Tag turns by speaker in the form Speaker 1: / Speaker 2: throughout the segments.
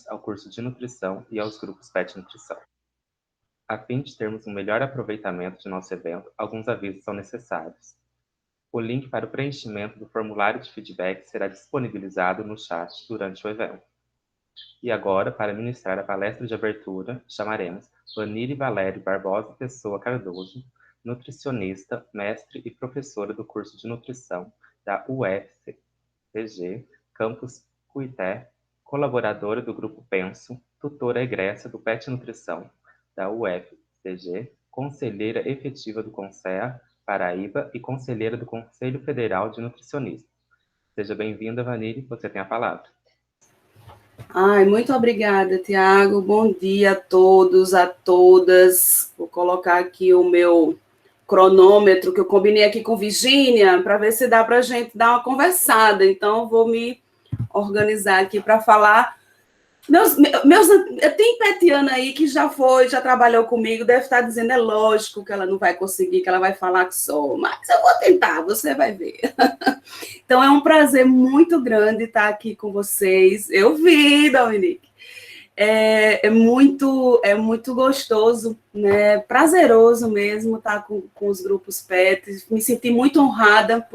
Speaker 1: ao curso de nutrição e aos grupos PET Nutrição. A fim de termos um melhor aproveitamento de nosso evento, alguns avisos são necessários. O link para o preenchimento do formulário de feedback será disponibilizado no chat durante o evento. E agora, para ministrar a palestra de abertura, chamaremos Vanille Valério Barbosa Pessoa Cardoso, nutricionista, mestre e professora do curso de nutrição da UFCG, Campus Cuité, colaboradora do Grupo Penso, tutora egressa do PET Nutrição da UFCG, conselheira efetiva do CONSEA Paraíba e conselheira do Conselho Federal de Nutricionismo. Seja bem-vinda, Vanille, você tem a palavra.
Speaker 2: Ai, muito obrigada, Tiago. Bom dia a todos, a todas. Vou colocar aqui o meu cronômetro, que eu combinei aqui com Virgínia, para ver se dá para a gente dar uma conversada. Então, vou me organizar aqui para falar. Tem petiana aí que já trabalhou comigo, deve estar dizendo, é lógico que ela não vai conseguir, que ela vai falar que sou, mas eu vou tentar, você vai ver. Então, é um prazer muito grande estar aqui com vocês. Eu vi, Dominique. É muito gostoso, né? Prazeroso mesmo estar com os grupos PET. Me senti muito honrada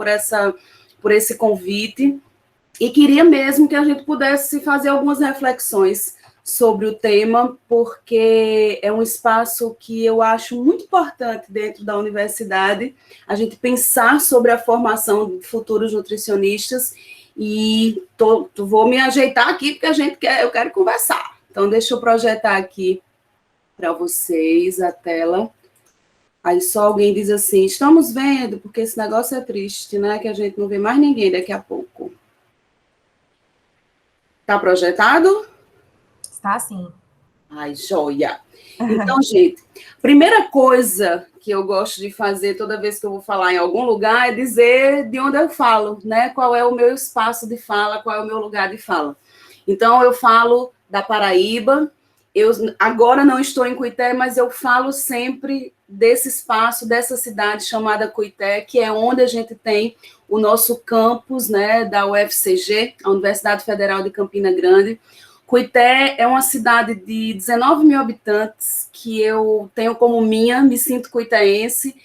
Speaker 2: por esse convite. E queria mesmo que a gente pudesse fazer algumas reflexões sobre o tema, porque é um espaço que eu acho muito importante dentro da universidade, a gente pensar sobre a formação de futuros nutricionistas, e vou me ajeitar aqui, porque eu quero conversar. Então, deixa eu projetar aqui para vocês a tela. Aí só alguém diz assim, estamos vendo, porque esse negócio é triste, né? Que a gente não vê mais ninguém daqui a pouco. Está projetado?
Speaker 3: Está sim.
Speaker 2: Ai, joia! Então, gente, primeira coisa que eu gosto de fazer toda vez que eu vou falar em algum lugar é dizer de onde eu falo, né? Qual é o meu espaço de fala, qual é o meu lugar de fala. Então, eu falo da Paraíba, eu agora não estou em Cuité, mas eu falo sempre desse espaço, dessa cidade chamada Cuité, que é onde a gente tem o nosso campus, né, da UFCG, a Universidade Federal de Campina Grande. Cuité é uma cidade de 19 mil habitantes, que eu tenho como minha, me sinto cuitaense,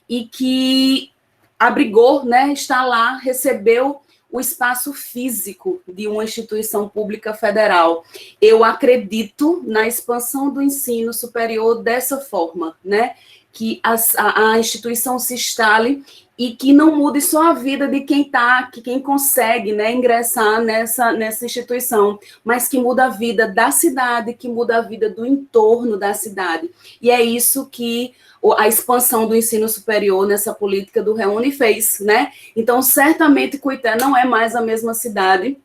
Speaker 2: e que abrigou, né, está lá, recebeu o espaço físico de uma instituição pública federal. Eu acredito na expansão do ensino superior dessa forma, né, que a instituição se instale e que não mude só a vida de quem consegue, né, ingressar nessa instituição, mas que muda a vida da cidade, que muda a vida do entorno da cidade. E é isso que a expansão do ensino superior nessa política do Reúne fez, né? Então, certamente, Cuité não é mais a mesma cidade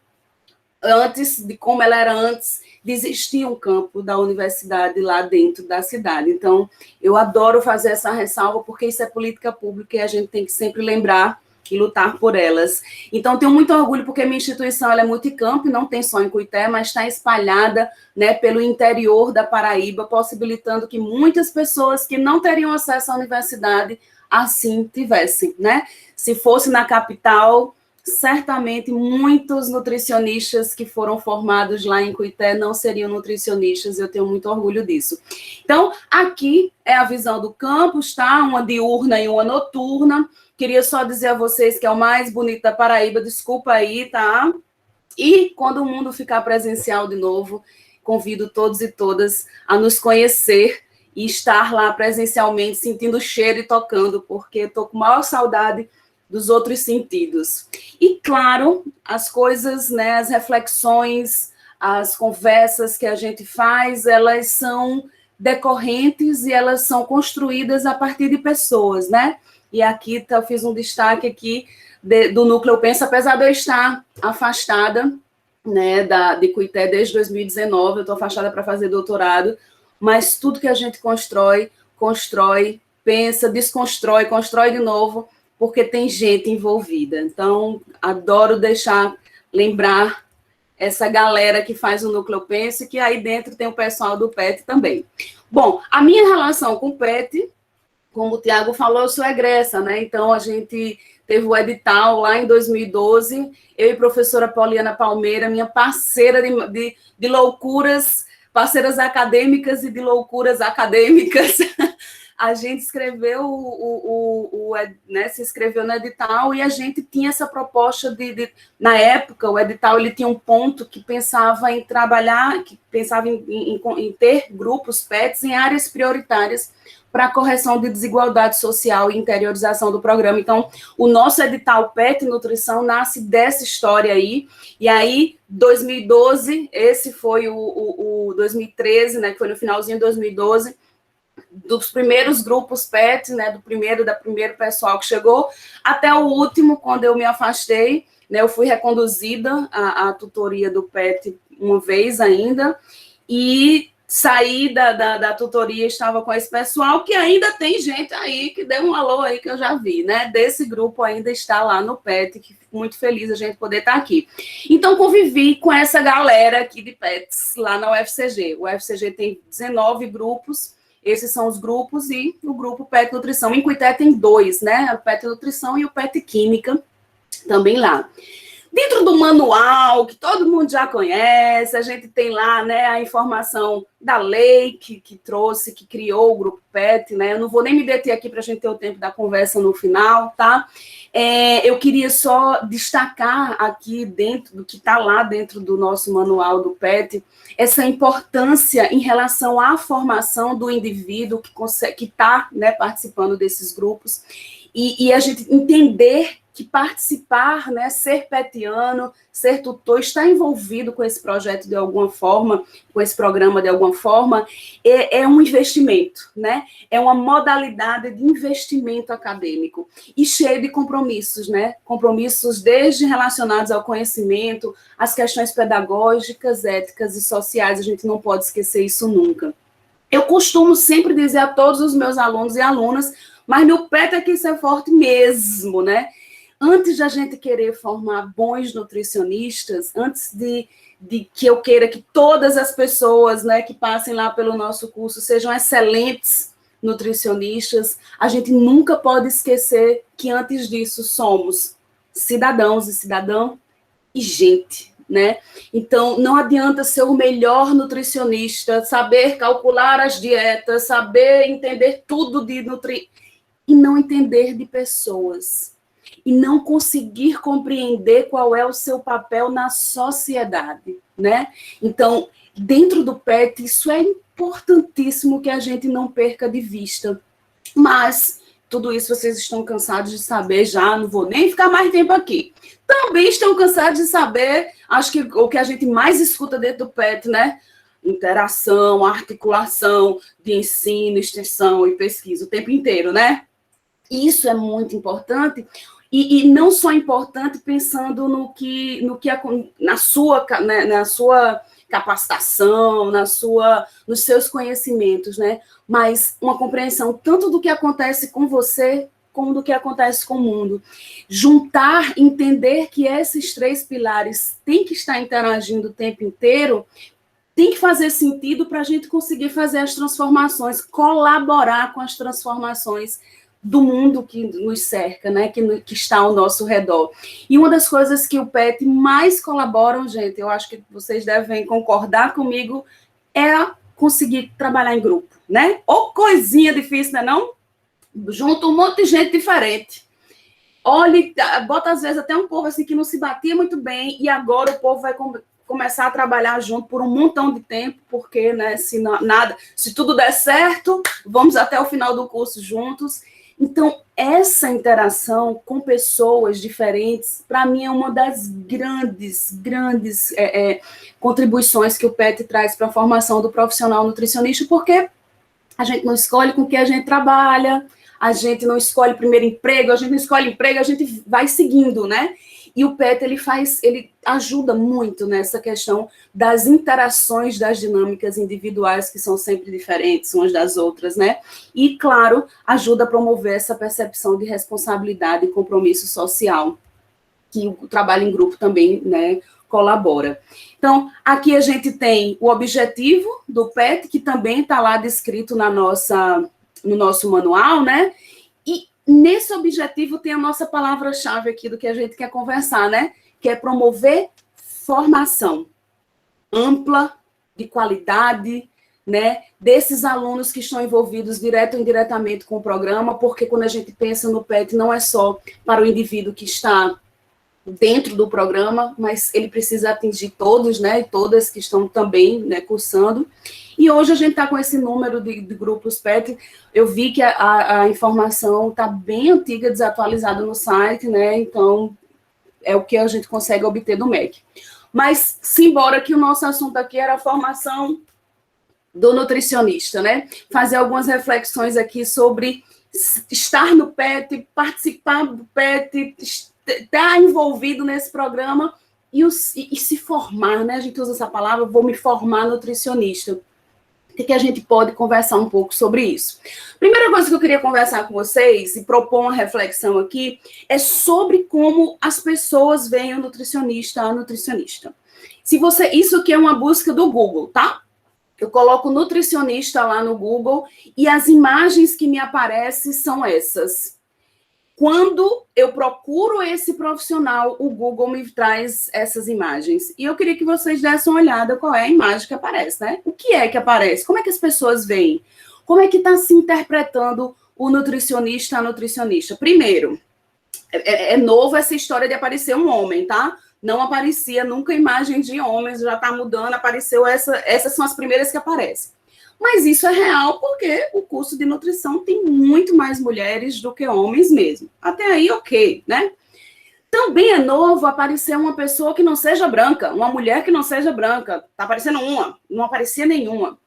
Speaker 2: antes de como ela era antes de existir um campo da universidade lá dentro da cidade. Então, eu adoro fazer essa ressalva, porque isso é política pública e a gente tem que sempre lembrar e lutar por elas. Então, tenho muito orgulho, porque minha instituição ela é multicampo, não tem só em Cuité, mas está espalhada, né, pelo interior da Paraíba, possibilitando que muitas pessoas que não teriam acesso à universidade assim tivessem, né? Se fosse na capital, certamente muitos nutricionistas que foram formados lá em Cuité não seriam nutricionistas, eu tenho muito orgulho disso. Então, aqui é a visão do campus, tá? Uma diurna e uma noturna. Queria só dizer a vocês que é o mais bonito da Paraíba, desculpa aí, tá? E quando o mundo ficar presencial de novo, convido todos e todas a nos conhecer e estar lá presencialmente, sentindo o cheiro e tocando, porque estou com maior saudade dos outros sentidos. E, claro, as coisas, né, as reflexões, as conversas que a gente faz, elas são decorrentes e elas são construídas a partir de pessoas, né? E aqui eu fiz um destaque aqui do Núcleo Penso, apesar de eu estar afastada, né, de Cuité desde 2019, eu estou afastada para fazer doutorado, mas tudo que a gente constrói, pensa, desconstrói, constrói de novo, porque tem gente envolvida. Então, adoro lembrar essa galera que faz o Núcleo Penso, e que aí dentro tem o pessoal do PET também. Bom, a minha relação com o PET, como o Tiago falou, eu sou egressa, né? Então, a gente teve o edital lá em 2012, eu e a professora Pauliana Palmeira, minha parceira de loucuras, parceiras acadêmicas e de loucuras acadêmicas, a gente escreveu né, se inscreveu no edital e a gente tinha essa proposta na época, o edital ele tinha um ponto que pensava em trabalhar, que pensava em ter grupos PETs em áreas prioritárias para a correção de desigualdade social e interiorização do programa. Então, o nosso edital PET Nutrição nasce dessa história aí, e aí, 2012, esse foi o 2013, né, que foi no finalzinho de 2012, dos primeiros grupos PET, né, do primeiro pessoal que chegou, até o último, quando eu me afastei, né, eu fui reconduzida à tutoria do PET uma vez ainda, e saí da tutoria, estava com esse pessoal, que ainda tem gente aí, que deu um alô aí, que eu já vi, né, desse grupo ainda está lá no PET, que fico muito feliz a gente poder estar aqui. Então, convivi com essa galera aqui de PETs, lá na UFCG. O UFCG tem 19 grupos, esses são os grupos, e o grupo PET Nutrição. Em Cuité tem 2, né, o PET Nutrição e o PET Química, também lá. Dentro do manual, que todo mundo já conhece, a gente tem lá, né, a informação da lei que trouxe, que criou o grupo PET, né? Eu não vou nem me deter aqui para a gente ter o tempo da conversa no final, tá? Eu queria só destacar aqui dentro do que está lá dentro do nosso manual do PET, essa importância em relação à formação do indivíduo que está, né, participando desses grupos, e a gente entender que participar, né, ser petiano, ser tutor, estar envolvido com esse projeto de alguma forma, com esse programa de alguma forma, é um investimento, né? É uma modalidade de investimento acadêmico e cheio de compromissos, né? Compromissos desde relacionados ao conhecimento, às questões pedagógicas, éticas e sociais, a gente não pode esquecer isso nunca. Eu costumo sempre dizer a todos os meus alunos e alunas, mas no PET é que isso é forte mesmo, né? Antes de a gente querer formar bons nutricionistas, antes de que eu queira que todas as pessoas, né, que passem lá pelo nosso curso sejam excelentes nutricionistas, a gente nunca pode esquecer que antes disso somos cidadãos e cidadã e gente, né? Então, não adianta ser o melhor nutricionista, saber calcular as dietas, saber entender tudo de nutrição e não entender de pessoas. E não conseguir compreender qual é o seu papel na sociedade, né? Então, dentro do PET, isso é importantíssimo que a gente não perca de vista. Mas, tudo isso vocês estão cansados de saber já, não vou nem ficar mais tempo aqui. Também estão cansados de saber, acho que o que a gente mais escuta dentro do PET, né? Interação, articulação de ensino, extensão e pesquisa o tempo inteiro, né? Isso é muito importante. E não só importante pensando na sua capacitação, nos seus conhecimentos, né? Mas uma compreensão tanto do que acontece com você, como do que acontece com o mundo. Juntar, entender que esses 3 pilares têm que estar interagindo o tempo inteiro, tem que fazer sentido para a gente conseguir fazer as transformações, colaborar com as transformações do mundo que nos cerca, né, que está ao nosso redor. E uma das coisas que o PET mais colaboram, gente, eu acho que vocês devem concordar comigo, é conseguir trabalhar em grupo, né? Ou coisinha difícil, né, não? Junto um monte de gente diferente. Olha, bota às vezes até um povo assim que não se batia muito bem, e agora o povo vai começar a trabalhar junto por um montão de tempo, porque, né, se tudo der certo, vamos até o final do curso juntos. Então, essa interação com pessoas diferentes, para mim, é uma das grandes contribuições que o PET traz para a formação do profissional nutricionista, porque a gente não escolhe com que a gente trabalha, a gente não escolhe primeiro emprego, a gente não escolhe emprego, a gente vai seguindo, né? E o PET, ele ajuda muito nessa questão das interações, das dinâmicas individuais, que são sempre diferentes umas das outras, né? E, claro, ajuda a promover essa percepção de responsabilidade e compromisso social, que o trabalho em grupo também, né, colabora. Então, aqui a gente tem o objetivo do PET, que também está lá descrito no nosso manual, né? E nesse objetivo tem a nossa palavra-chave aqui do que a gente quer conversar, né? Que é promover formação ampla, de qualidade, né, desses alunos que estão envolvidos direto ou indiretamente com o programa, porque quando a gente pensa no PET, não é só para o indivíduo que está dentro do programa, mas ele precisa atingir todos, né, e todas que estão também, né, cursando. E hoje a gente está com esse número de grupos PET. Eu vi que a informação está bem antiga, desatualizada no site, né, então é o que a gente consegue obter do MEC. Mas, simbora que o nosso assunto aqui era a formação do nutricionista, né? Fazer algumas reflexões aqui sobre estar no PET, participar do PET, estar envolvido nesse programa e se formar, né? A gente usa essa palavra, vou me formar nutricionista. O que a gente pode conversar um pouco sobre isso? Primeira coisa que eu queria conversar com vocês e propor uma reflexão aqui é sobre como as pessoas veem o nutricionista, a nutricionista. Isso aqui é uma busca do Google, tá? Eu coloco nutricionista lá no Google e as imagens que me aparecem são essas. Quando eu procuro esse profissional, o Google me traz essas imagens. E eu queria que vocês dessem uma olhada qual é a imagem que aparece, né? O que é que aparece? Como é que as pessoas veem? Como é que está se interpretando o nutricionista, a nutricionista? Primeiro, é novo essa história de aparecer um homem, tá? Não aparecia nunca imagem de homens, já está mudando, apareceu essas são as primeiras que aparecem. Mas isso é real porque o curso de nutrição tem muito mais mulheres do que homens mesmo. Até aí, ok, né? Também é novo aparecer uma pessoa que não seja branca, uma mulher que não seja branca. Tá aparecendo uma, não aparecia nenhuma.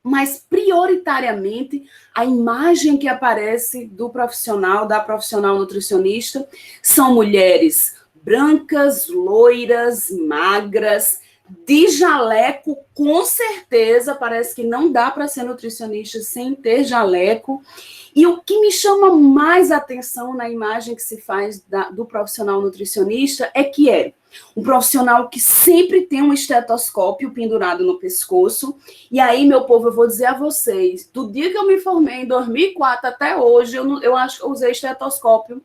Speaker 2: Mas, prioritariamente, a imagem que aparece do profissional, da profissional nutricionista, são mulheres brancas, loiras, magras, de jaleco, com certeza, parece que não dá para ser nutricionista sem ter jaleco. E o que me chama mais atenção na imagem que se faz do profissional nutricionista é um profissional que sempre tem um estetoscópio pendurado no pescoço. E aí, meu povo, eu vou dizer a vocês, do dia que eu me formei, em 2004 até hoje, eu acho que eu usei estetoscópio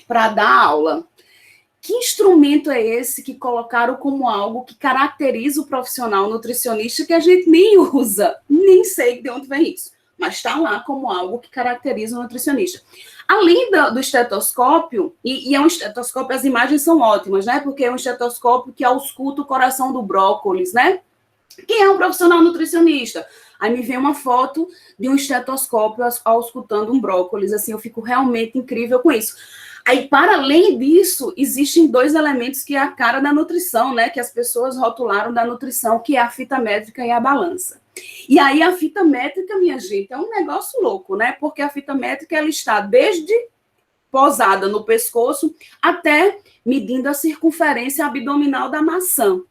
Speaker 2: para dar aula. Que instrumento é esse que colocaram como algo que caracteriza o profissional nutricionista que a gente nem usa? Nem sei de onde vem isso, mas está lá como algo que caracteriza o nutricionista. Além do estetoscópio, e é um estetoscópio, as imagens são ótimas, né? Porque é um estetoscópio que ausculta o coração do brócolis, né? Quem é um profissional nutricionista? Aí me vem uma foto de um estetoscópio auscultando um brócolis, assim, eu fico realmente incrível com isso. Aí, para além disso, existem dois elementos que é a cara da nutrição, né? Que as pessoas rotularam da nutrição, que é a fita métrica e a balança. E aí, a fita métrica, minha gente, é um negócio louco, né? Porque a fita métrica, ela está desde posada no pescoço até medindo a circunferência abdominal da maçã.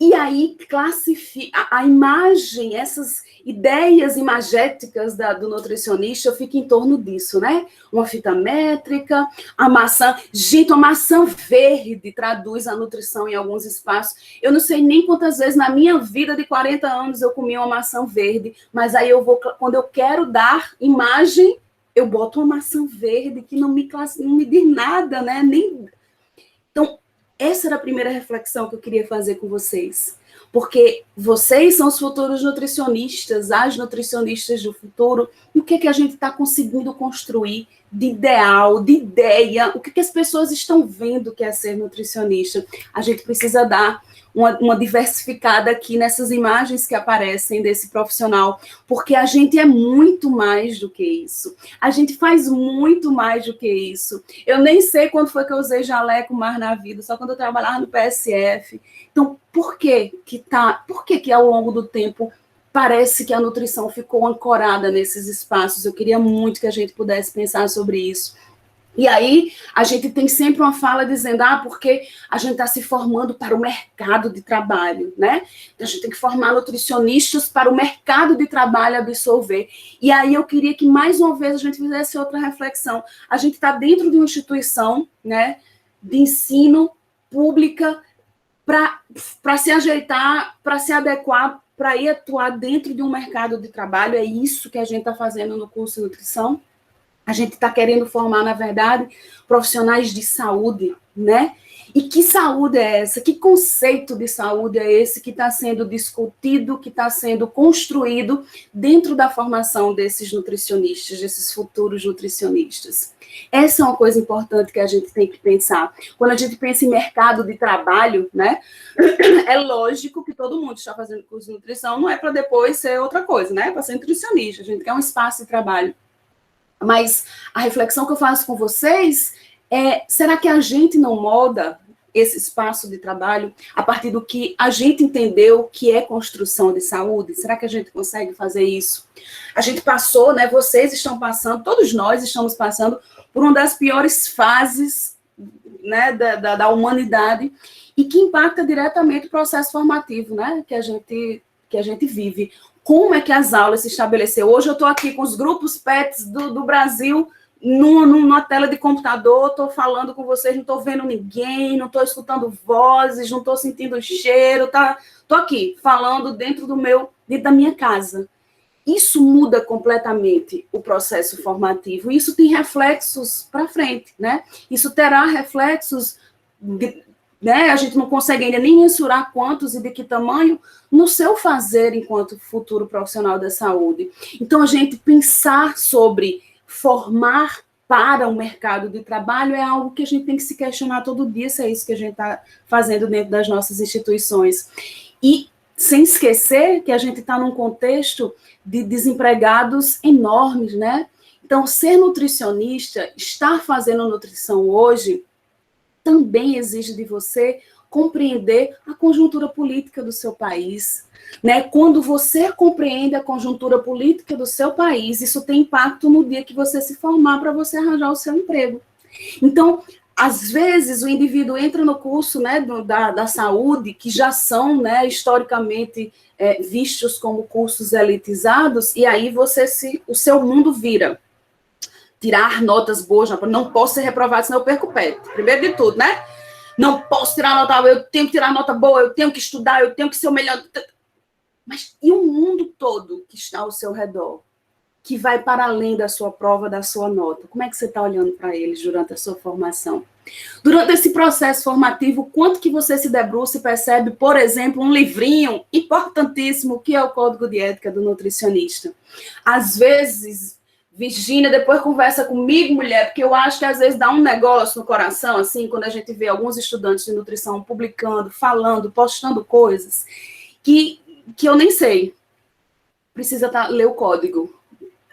Speaker 2: E aí, classifica a imagem, essas ideias imagéticas do nutricionista, fica em torno disso, né? Uma fita métrica, a maçã. Gente, a maçã verde traduz a nutrição em alguns espaços. Eu não sei nem quantas vezes na minha vida de 40 anos eu comi uma maçã verde, mas aí quando eu quero dar imagem, eu boto uma maçã verde que não me diz nada, né? Então, essa era a primeira reflexão que eu queria fazer com vocês. Porque vocês são os futuros nutricionistas, as nutricionistas do futuro. E o que a gente está conseguindo construir de ideal, de ideia? O que as pessoas estão vendo que é ser nutricionista? A gente precisa dar uma diversificada aqui nessas imagens que aparecem desse profissional, porque a gente é muito mais do que isso. A gente faz muito mais do que isso. Eu nem sei quando foi que eu usei jaleco mais na vida, só quando eu trabalhava no PSF. Então, por que ao longo do tempo parece que a nutrição ficou ancorada nesses espaços? Eu queria muito que a gente pudesse pensar sobre isso. E aí, a gente tem sempre uma fala dizendo, porque a gente está se formando para o mercado de trabalho, né? Então, a gente tem que formar nutricionistas para o mercado de trabalho absorver. E aí, eu queria que, mais uma vez, a gente fizesse outra reflexão. A gente está dentro de uma instituição, né, de ensino pública para se ajeitar, para se adequar, para ir atuar dentro de um mercado de trabalho. É isso que a gente está fazendo no curso de nutrição. A gente está querendo formar, na verdade, profissionais de saúde, né? E que saúde é essa? Que conceito de saúde é esse que está sendo discutido, que está sendo construído dentro da formação desses nutricionistas, desses futuros nutricionistas? Essa é uma coisa importante que a gente tem que pensar. Quando a gente pensa em mercado de trabalho, né? É lógico que todo mundo está fazendo curso de nutrição, não é para depois ser outra coisa, né? Para ser nutricionista, a gente quer um espaço de trabalho. Mas a reflexão que eu faço com vocês é, será que a gente não molda esse espaço de trabalho a partir do que a gente entendeu que é construção de saúde? Será que a gente consegue fazer isso? A gente passou, né, vocês estão passando, todos nós estamos passando por uma das piores fases, né, da humanidade e que impacta diretamente o processo formativo, né, que a gente vive. Como é que as aulas se estabeleceu? Hoje eu estou aqui com os grupos PETs do Brasil, numa tela de computador, estou falando com vocês, não estou vendo ninguém, não estou escutando vozes, não estou sentindo cheiro, estou aqui falando dentro da minha casa. Isso muda completamente o processo formativo, isso tem reflexos para frente, né? Isso terá reflexos, né? A gente não consegue ainda nem mensurar quantos e de que tamanho no seu fazer enquanto futuro profissional da saúde. Então, a gente pensar sobre formar para o mercado de trabalho é algo que a gente tem que se questionar todo dia se é isso que a gente está fazendo dentro das nossas instituições. E sem esquecer que a gente está num contexto de desempregados enormes, né? Então, ser nutricionista, estar fazendo nutrição hoje, também exige de você compreender a conjuntura política do seu país, né? Quando você compreende a conjuntura política do seu país, isso tem impacto no dia que você se formar para você arranjar o seu emprego. Então, às vezes, o indivíduo entra no curso, né, da saúde, que já são, né, historicamente vistos como cursos elitizados, e aí o seu mundo vira tirar notas boas, não posso ser reprovado, senão eu perco o pé. Primeiro de tudo, né? Não posso tirar nota boa, eu tenho que tirar nota boa, eu tenho que estudar, eu tenho que ser o melhor. Mas e o mundo todo que está ao seu redor, que vai para além da sua prova, da sua nota? Como é que você está olhando para eles durante a sua formação? Durante esse processo formativo, quanto que você se debruça e percebe, por exemplo, um livrinho importantíssimo, que é o Código de Ética do Nutricionista? Às vezes, Virgínia, depois conversa comigo, mulher, porque eu acho que às vezes dá um negócio no coração, assim, quando a gente vê alguns estudantes de nutrição publicando, falando, postando coisas, que eu nem sei. Precisa ler o código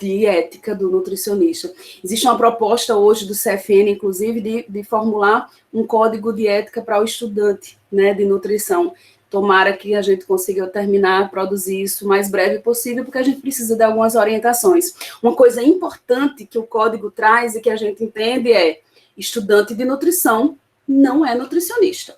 Speaker 2: de ética do nutricionista. Existe uma proposta hoje do CFN, inclusive, de formular um código de ética para o estudante, né, de nutrição. Tomara que a gente consiga terminar, produzir isso o mais breve possível, porque a gente precisa de algumas orientações. Uma coisa importante que o código traz e que a gente entende é: estudante de nutrição não é nutricionista.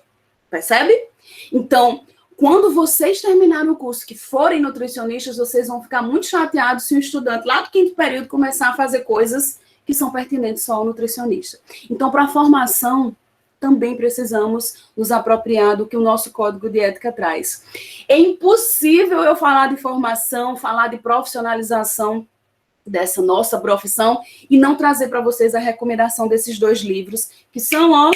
Speaker 2: Percebe? Então, quando vocês terminarem o curso, que forem nutricionistas, vocês vão ficar muito chateados se o estudante lá do 5º período começar a fazer coisas que são pertinentes só ao nutricionista. Então, para a formação, também precisamos nos apropriar do que o nosso Código de Ética traz. É impossível eu falar de formação, falar de profissionalização dessa nossa profissão e não trazer para vocês a recomendação desses 2 livros, que são, ó,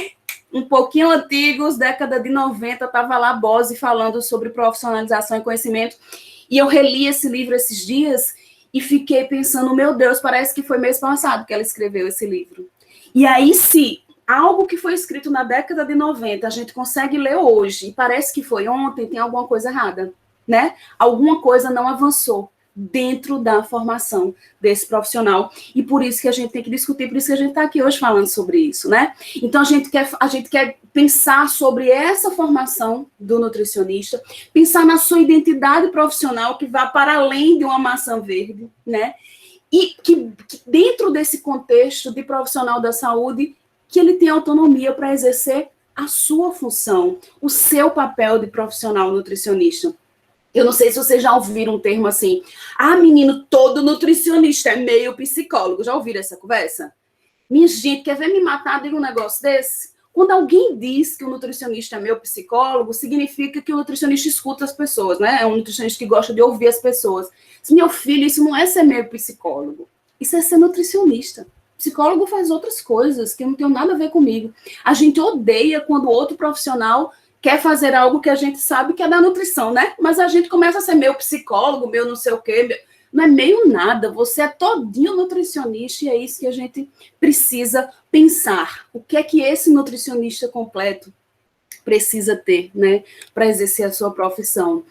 Speaker 2: um pouquinho antigos, década de 90, estava lá Bose falando sobre profissionalização e conhecimento, e eu reli esse livro esses dias e fiquei pensando, meu Deus, parece que foi mês passado que ela escreveu esse livro. E aí, se algo que foi escrito na década de 90, a gente consegue ler hoje, e parece que foi ontem, tem alguma coisa errada, né? Alguma coisa não avançou dentro da formação desse profissional, e por isso que a gente tem que discutir, por isso que a gente está aqui hoje falando sobre isso, né? Então, a gente quer pensar sobre essa formação do nutricionista, pensar na sua identidade profissional, que vá para além de uma maçã verde, né? E que dentro desse contexto de profissional da saúde, que ele tem autonomia para exercer a sua função, o seu papel de profissional nutricionista. Eu não sei se vocês já ouviram um termo assim, menino, todo nutricionista é meio psicólogo. Já ouviram essa conversa? Minha gente, quer ver me matar de um negócio desse? Quando alguém diz que o nutricionista é meio psicólogo, significa que o nutricionista escuta as pessoas, né? É um nutricionista que gosta de ouvir as pessoas. Meu filho, isso não é ser meio psicólogo. Isso é ser nutricionista. Psicólogo faz outras coisas que não tem nada a ver comigo. A gente odeia quando outro profissional quer fazer algo que a gente sabe que é da nutrição, né? Mas a gente começa a ser meu psicólogo, meu não sei o quê. Não é meio nada, você é todinho nutricionista e é isso que a gente precisa pensar. O que é que esse nutricionista completo precisa ter, né, para exercer a sua profissão.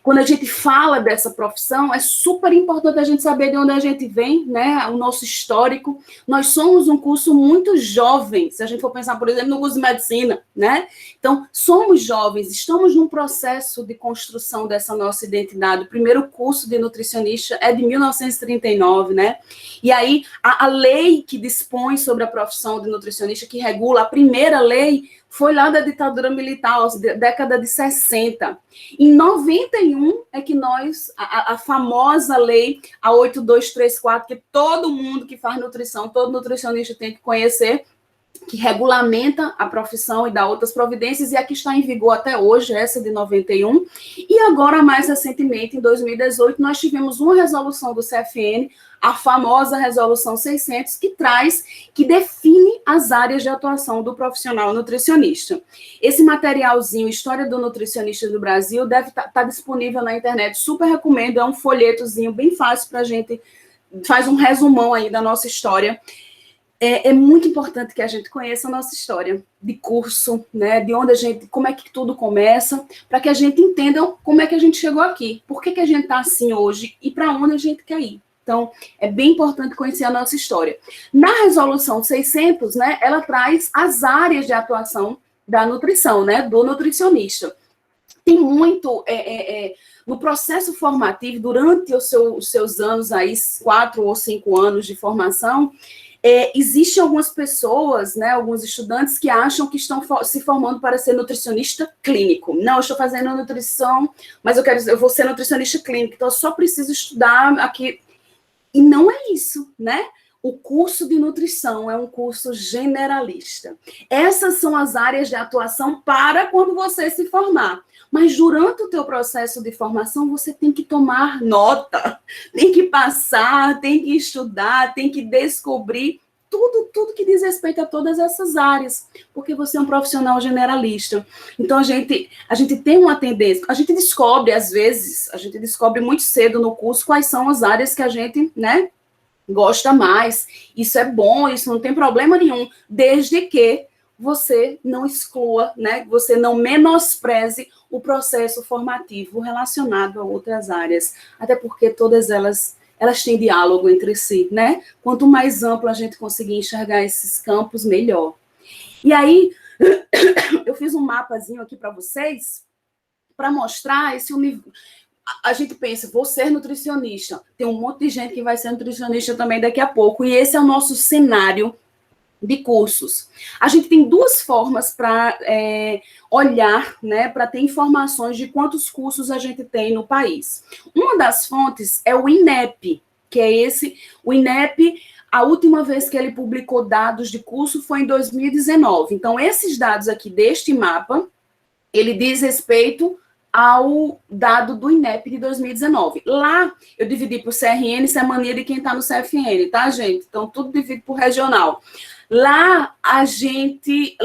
Speaker 2: Quando a gente fala dessa profissão, é super importante a gente saber de onde a gente vem, né, o nosso histórico. Nós somos um curso muito jovem, se a gente for pensar, por exemplo, no curso de medicina, né? Então, somos jovens, estamos num processo de construção dessa nossa identidade. O primeiro curso de nutricionista é de 1939, né? E aí, a lei que dispõe sobre a profissão de nutricionista, que regula, a primeira lei, foi lá da ditadura militar, década de 60. Em 91 é que nós, a famosa lei, a 8234, que todo mundo que faz nutrição, todo nutricionista tem que conhecer, que regulamenta a profissão e dá outras providências, e aqui está em vigor até hoje, essa de 91. E agora, mais recentemente, em 2018, nós tivemos uma resolução do CFN, a famosa Resolução 600, que define as áreas de atuação do profissional nutricionista. Esse materialzinho, História do Nutricionista do Brasil, deve estar disponível na internet, super recomendo, é um folhetozinho bem fácil para a gente, faz um resumão aí da nossa história. É muito importante que a gente conheça a nossa história de curso, né, de onde a gente, como é que tudo começa, para que a gente entenda como é que a gente chegou aqui, por que a gente está assim hoje e para onde a gente quer ir. Então, é bem importante conhecer a nossa história. Na Resolução 600, né, ela traz as áreas de atuação da nutrição, né, do nutricionista. Tem muito, no processo formativo, durante os seus anos aí, 4 ou 5 anos de formação, existem algumas pessoas, né, alguns estudantes que acham que estão se formando para ser nutricionista clínico. Não, eu estou fazendo nutrição, mas eu vou ser nutricionista clínico, então eu só preciso estudar aqui. E não é isso, né? O curso de nutrição é um curso generalista. Essas são as áreas de atuação para quando você se formar. Mas durante o teu processo de formação, você tem que tomar nota, tem que passar, tem que estudar, tem que descobrir tudo que diz respeito a todas essas áreas, porque você é um profissional generalista. Então, a gente tem uma tendência, a gente descobre, às vezes, a gente descobre muito cedo no curso quais são as áreas que a gente, né, gosta mais. Isso é bom, isso não tem problema nenhum, desde que você não exclua, né, você não menospreze o processo formativo relacionado a outras áreas, até porque todas elas têm diálogo entre si, né? Quanto mais amplo a gente conseguir enxergar esses campos, melhor. E aí, eu fiz um mapazinho aqui para vocês, para mostrar esse universo. A gente pensa, vou ser nutricionista, tem um monte de gente que vai ser nutricionista também daqui a pouco, e esse é o nosso cenário de cursos. A gente tem duas formas para olhar, né, para ter informações de quantos cursos a gente tem no país. Uma das fontes é o INEP, que é o INEP, a última vez que ele publicou dados de curso foi em 2019. Então, esses dados aqui deste mapa, ele diz respeito ao dado do INEP de 2019. Lá, eu dividi por CRN, isso é mania de quem está no CFN, tá, gente? Então, tudo dividido por regional. Lá a gente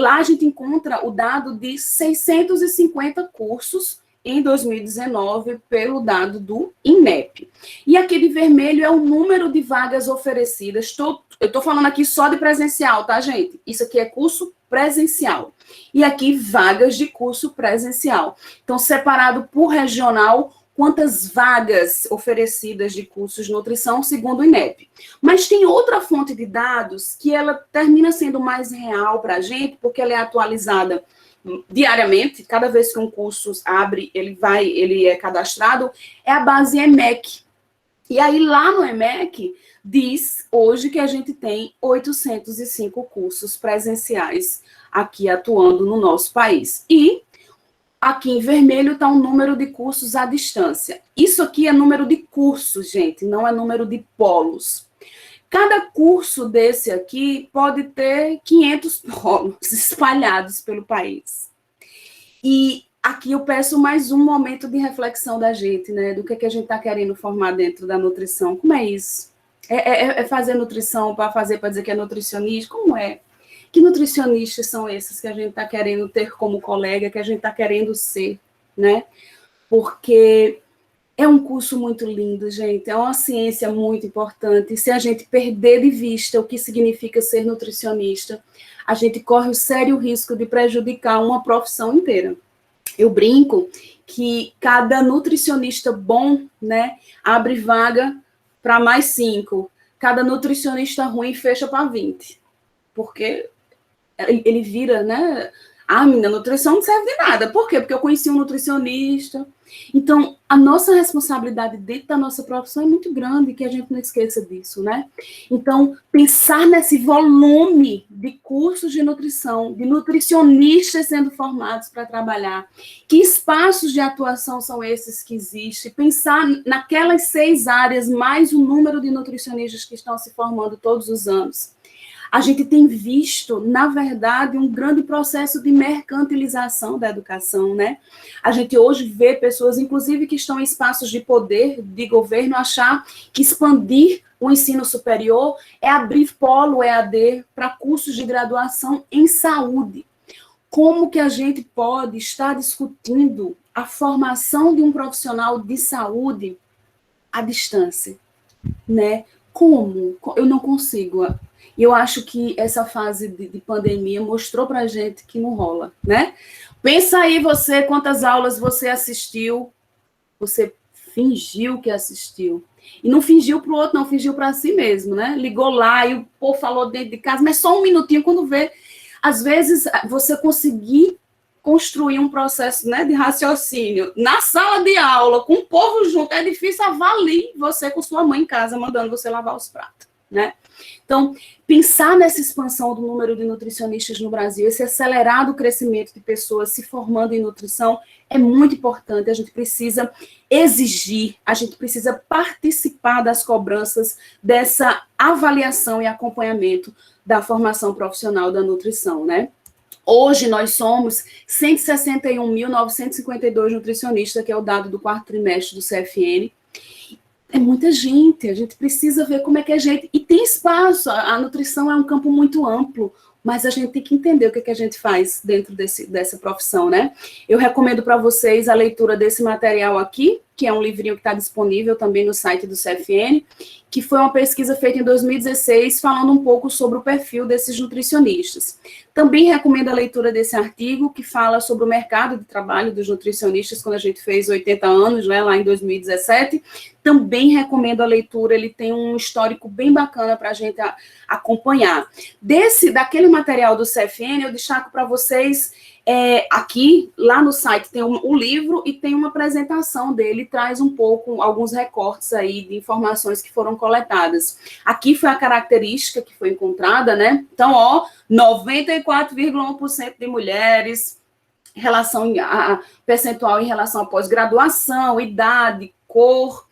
Speaker 2: encontra o dado de 650 cursos em 2019 pelo dado do INEP. E aqui de vermelho é o número de vagas oferecidas. Eu estou falando aqui só de presencial, tá, gente? Isso aqui é curso presencial. E aqui vagas de curso presencial. Então, separado por regional, quantas vagas oferecidas de cursos de nutrição, segundo o INEP. Mas tem outra fonte de dados que ela termina sendo mais real para a gente, porque ela é atualizada diariamente, cada vez que um curso abre, ele é cadastrado, é a base EMEC. E aí, lá no EMEC, diz hoje que a gente tem 805 cursos presenciais aqui atuando no nosso país. E aqui em vermelho está o número de cursos à distância. Isso aqui é número de cursos, gente, não é número de polos. Cada curso desse aqui pode ter 500 polos espalhados pelo país. E aqui eu peço mais um momento de reflexão da gente, né? Do que a gente está querendo formar dentro da nutrição. Como é isso? É fazer nutrição para dizer que é nutricionista? Como é? Que nutricionistas são esses que a gente está querendo ter como colega, que a gente está querendo ser, né? Porque é um curso muito lindo, gente, é uma ciência muito importante. Se a gente perder de vista o que significa ser nutricionista, a gente corre o sério risco de prejudicar uma profissão inteira. Eu brinco que cada nutricionista bom, né, abre vaga para mais 5. Cada nutricionista ruim fecha para 20. Porque ele vira, né? Minha nutrição não serve de nada. Por quê? Porque eu conheci um nutricionista. Então, a nossa responsabilidade dentro da nossa profissão é muito grande, que a gente não esqueça disso, né? Então, pensar nesse volume de cursos de nutrição, de nutricionistas sendo formados para trabalhar, que espaços de atuação são esses que existem, pensar naquelas 6 áreas, mais o número de nutricionistas que estão se formando todos os anos. A gente tem visto, na verdade, um grande processo de mercantilização da educação, né? A gente hoje vê pessoas, inclusive, que estão em espaços de poder, de governo, achar que expandir o ensino superior é abrir polo EAD para cursos de graduação em saúde. Como que a gente pode estar discutindo a formação de um profissional de saúde à distância, né? Como? Eu não consigo. E eu acho que essa fase de pandemia mostrou para a gente que não rola, né? Pensa aí você, quantas aulas você assistiu, você fingiu que assistiu. E não fingiu para o outro, não, fingiu para si mesmo, né? Ligou lá e o povo falou dentro de casa, mas só um minutinho, quando vê. Às vezes, você conseguir construir um processo, né, de raciocínio na sala de aula, com o povo junto, é difícil avalie você com sua mãe em casa, mandando você lavar os pratos, né? Então, pensar nessa expansão do número de nutricionistas no Brasil, esse acelerado crescimento de pessoas se formando em nutrição, é muito importante. A gente precisa exigir, a gente precisa participar das cobranças dessa avaliação e acompanhamento da formação profissional da nutrição, né? Hoje, nós somos 161.952 nutricionistas, que é o dado do 4º trimestre do CFN. É muita gente, a gente precisa ver como é que a gente... E tem espaço, a nutrição é um campo muito amplo, mas a gente tem que entender o que é que a gente faz dentro dessa profissão, né? Eu recomendo para vocês a leitura desse material aqui, que é um livrinho que está disponível também no site do CFN, que foi uma pesquisa feita em 2016, falando um pouco sobre o perfil desses nutricionistas. Também recomendo a leitura desse artigo, que fala sobre o mercado de trabalho dos nutricionistas, quando a gente fez 80 anos, né, lá em 2017. Também recomendo a leitura, ele tem um histórico bem bacana para a gente acompanhar. Daquele material do CFN, eu destaco para vocês... aqui, lá no site, tem um livro e tem uma apresentação dele, traz um pouco, alguns recortes aí de informações que foram coletadas. Aqui foi a característica que foi encontrada, né? Então, 94,1% de mulheres, percentual em relação à pós-graduação, idade, cor.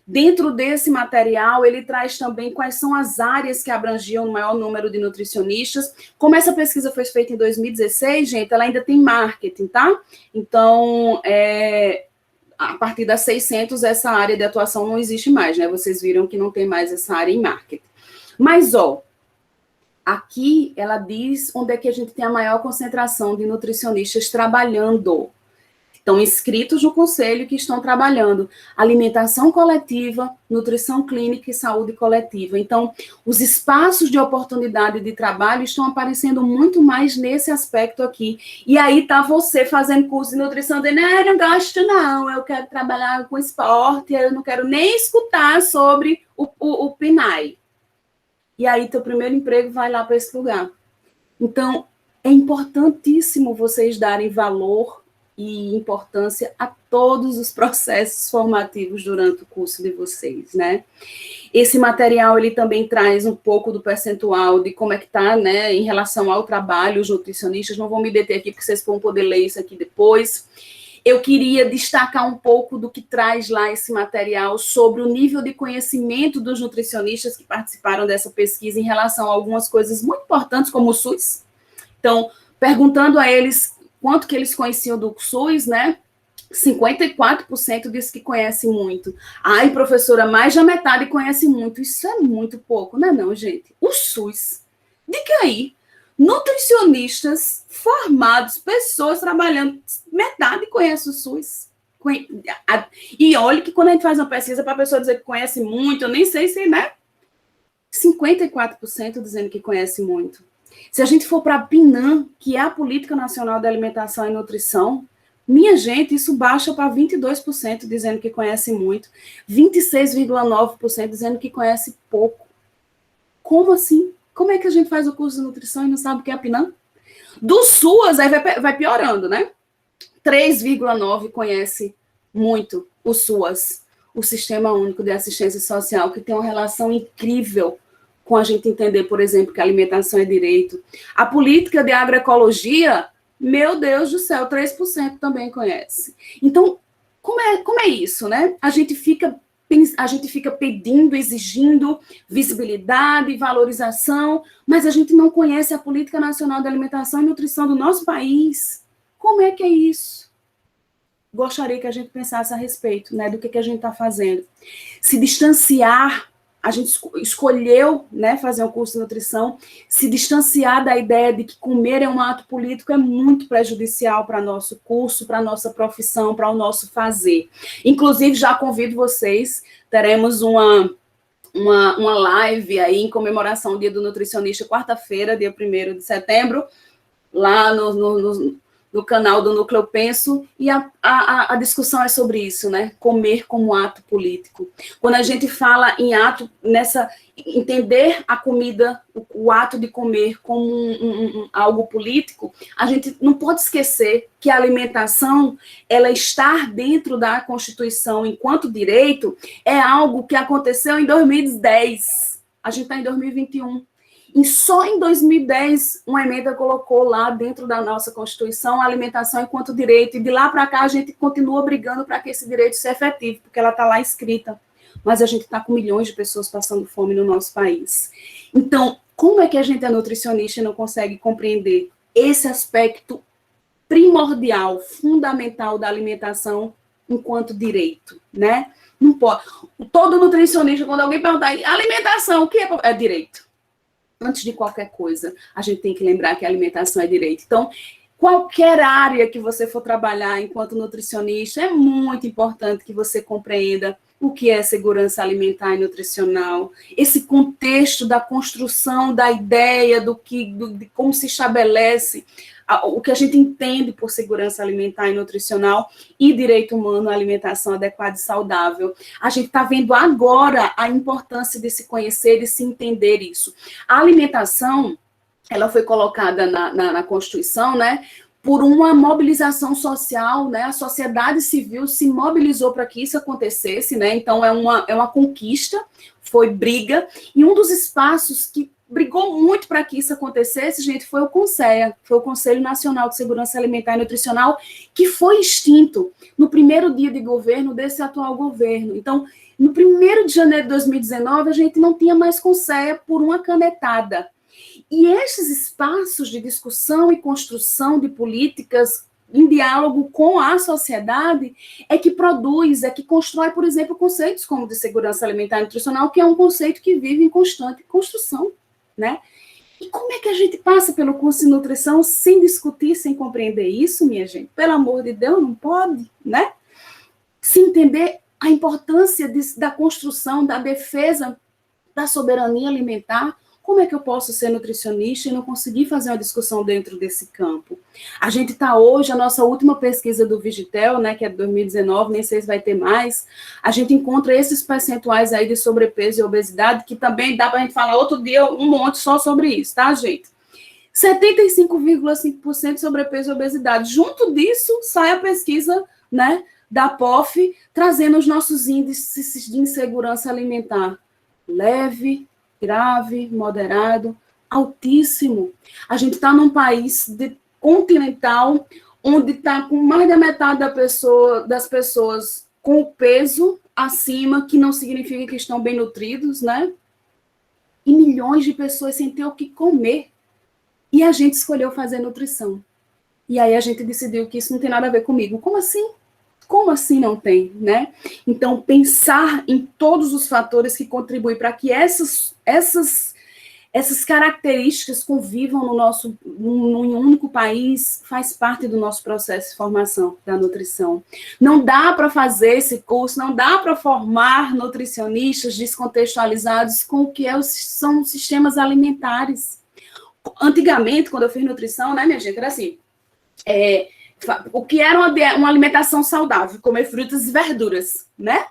Speaker 2: Dentro desse material, ele traz também quais são as áreas que abrangiam o maior número de nutricionistas. Como essa pesquisa foi feita em 2016, gente, ela ainda tem marketing, tá? Então, a partir das 600, essa área de atuação não existe mais, né? Vocês viram que não tem mais essa área em marketing. Mas, aqui ela diz onde é que a gente tem a maior concentração de nutricionistas trabalhando. Estão inscritos no conselho que estão trabalhando alimentação coletiva, nutrição clínica e saúde coletiva. Então, os espaços de oportunidade de trabalho estão aparecendo muito mais nesse aspecto aqui. E aí está você fazendo curso de nutrição, dizendo, eu não gosto não, eu quero trabalhar com esporte, eu não quero nem escutar sobre o PNAE. E aí teu primeiro emprego vai lá para esse lugar. Então, é importantíssimo vocês darem valor e importância a todos os processos formativos durante o curso de vocês, né? Esse material, ele também traz um pouco do percentual de como é que está, né, em relação ao trabalho, os nutricionistas, não vou me deter aqui, porque vocês vão poder ler isso aqui depois. Eu queria destacar um pouco do que traz lá esse material sobre o nível de conhecimento dos nutricionistas que participaram dessa pesquisa em relação a algumas coisas muito importantes, como o SUS. Então, perguntando a eles quanto que eles conheciam do SUS, né? 54% diz que conhece muito. Ai, professora, mais da metade conhece muito. Isso é muito pouco, não é não, gente? O SUS. Diga aí, nutricionistas formados, pessoas trabalhando, metade conhece o SUS. E olha que quando a gente faz uma pesquisa para a pessoa dizer que conhece muito, eu nem sei se, né? 54% dizendo que conhece muito. Se a gente for para a PNAM, que é a Política Nacional de Alimentação e Nutrição, minha gente, isso baixa para 22% dizendo que conhece muito, 26,9% dizendo que conhece pouco. Como assim? Como é que a gente faz o curso de nutrição e não sabe o que é a PNAM? Do SUAS, aí vai piorando, né? 3,9% conhece muito o SUAS, o Sistema Único de Assistência Social, que tem uma relação incrível com a gente entender, por exemplo, que a alimentação é direito. A política de agroecologia, meu Deus do céu, 3% também conhece. Então, como é isso, né? A gente fica pedindo, exigindo visibilidade, valorização, mas a gente não conhece a Política Nacional de Alimentação e Nutrição do nosso país. Como é que é isso? Gostaria que a gente pensasse a respeito, né, do que a gente está fazendo. Se distanciar, a gente escolheu, né, fazer um curso de nutrição, se distanciar da ideia de que comer é um ato político é muito prejudicial para nosso curso, para nossa profissão, para o nosso fazer. Inclusive, já convido vocês, teremos uma live aí em comemoração ao Dia do Nutricionista, quarta-feira, dia 1º de setembro, lá no canal do Núcleo Penso, e a discussão é sobre isso, né? Comer como ato político. Quando a gente fala em ato, entender a comida, o ato de comer como algo político, a gente não pode esquecer que a alimentação, ela estar dentro da Constituição enquanto direito, é algo que aconteceu em 2010. A gente está em 2021. E só em 2010, uma emenda colocou lá dentro da nossa Constituição a alimentação enquanto direito, e de lá para cá a gente continua brigando para que esse direito seja efetivo, porque ela está lá escrita, mas a gente está com milhões de pessoas passando fome no nosso país. Então, como é que a gente é nutricionista e não consegue compreender esse aspecto primordial, fundamental da alimentação enquanto direito, né? Não pode. Todo nutricionista, quando alguém perguntar alimentação, o que é direito? Antes de qualquer coisa, a gente tem que lembrar que a alimentação é direito. Então, qualquer área que você for trabalhar enquanto nutricionista, é muito importante que você compreenda o que é segurança alimentar e nutricional, esse contexto da construção da ideia de como se estabelece o que a gente entende por segurança alimentar e nutricional e direito humano à alimentação adequada e saudável. A gente está vendo agora a importância de se conhecer e se entender isso. A alimentação, ela foi colocada na Constituição, né, por uma mobilização social, né, a sociedade civil se mobilizou para que isso acontecesse, né, então é uma conquista, foi briga, e um dos espaços que brigou muito para que isso acontecesse, gente, foi o CONSEA, foi o Conselho Nacional de Segurança Alimentar e Nutricional, que foi extinto no primeiro dia de governo desse atual governo. Então, no 1º de janeiro de 2019, a gente não tinha mais CONSEA por uma canetada. E esses espaços de discussão e construção de políticas em diálogo com a sociedade é que produz, é que constrói, por exemplo, conceitos como de segurança alimentar e nutricional, que é um conceito que vive em constante construção, né? E como é que a gente passa pelo curso de nutrição sem discutir, sem compreender isso, minha gente? Pelo amor de Deus, não pode, né? Se entender a importância da construção, da defesa da soberania alimentar. Como é que eu posso ser nutricionista e não conseguir fazer uma discussão dentro desse campo? A gente está hoje, a nossa última pesquisa do Vigitel, né, que é de 2019, nem sei se vai ter mais, a gente encontra esses percentuais aí de sobrepeso e obesidade, que também dá para a gente falar outro dia um monte só sobre isso, tá, gente? 75,5% de sobrepeso e obesidade. Junto disso, sai a pesquisa, né, da POF, trazendo os nossos índices de insegurança alimentar. Leve, grave, moderado, altíssimo. A gente está num país continental onde está com mais da metade das pessoas com o peso acima, que não significa que estão bem nutridos, né? E milhões de pessoas sem ter o que comer. E a gente escolheu fazer nutrição. E aí a gente decidiu que isso não tem nada a ver comigo. Como assim? Como assim não tem, né? Então, pensar em todos os fatores que contribuem para que essas características convivam num único país faz parte do nosso processo de formação da nutrição. Não dá para fazer esse curso, não dá para formar nutricionistas descontextualizados com o que são os sistemas alimentares. Antigamente, quando eu fiz nutrição, né, minha gente, era assim, o que era uma alimentação saudável, comer frutas e verduras, né?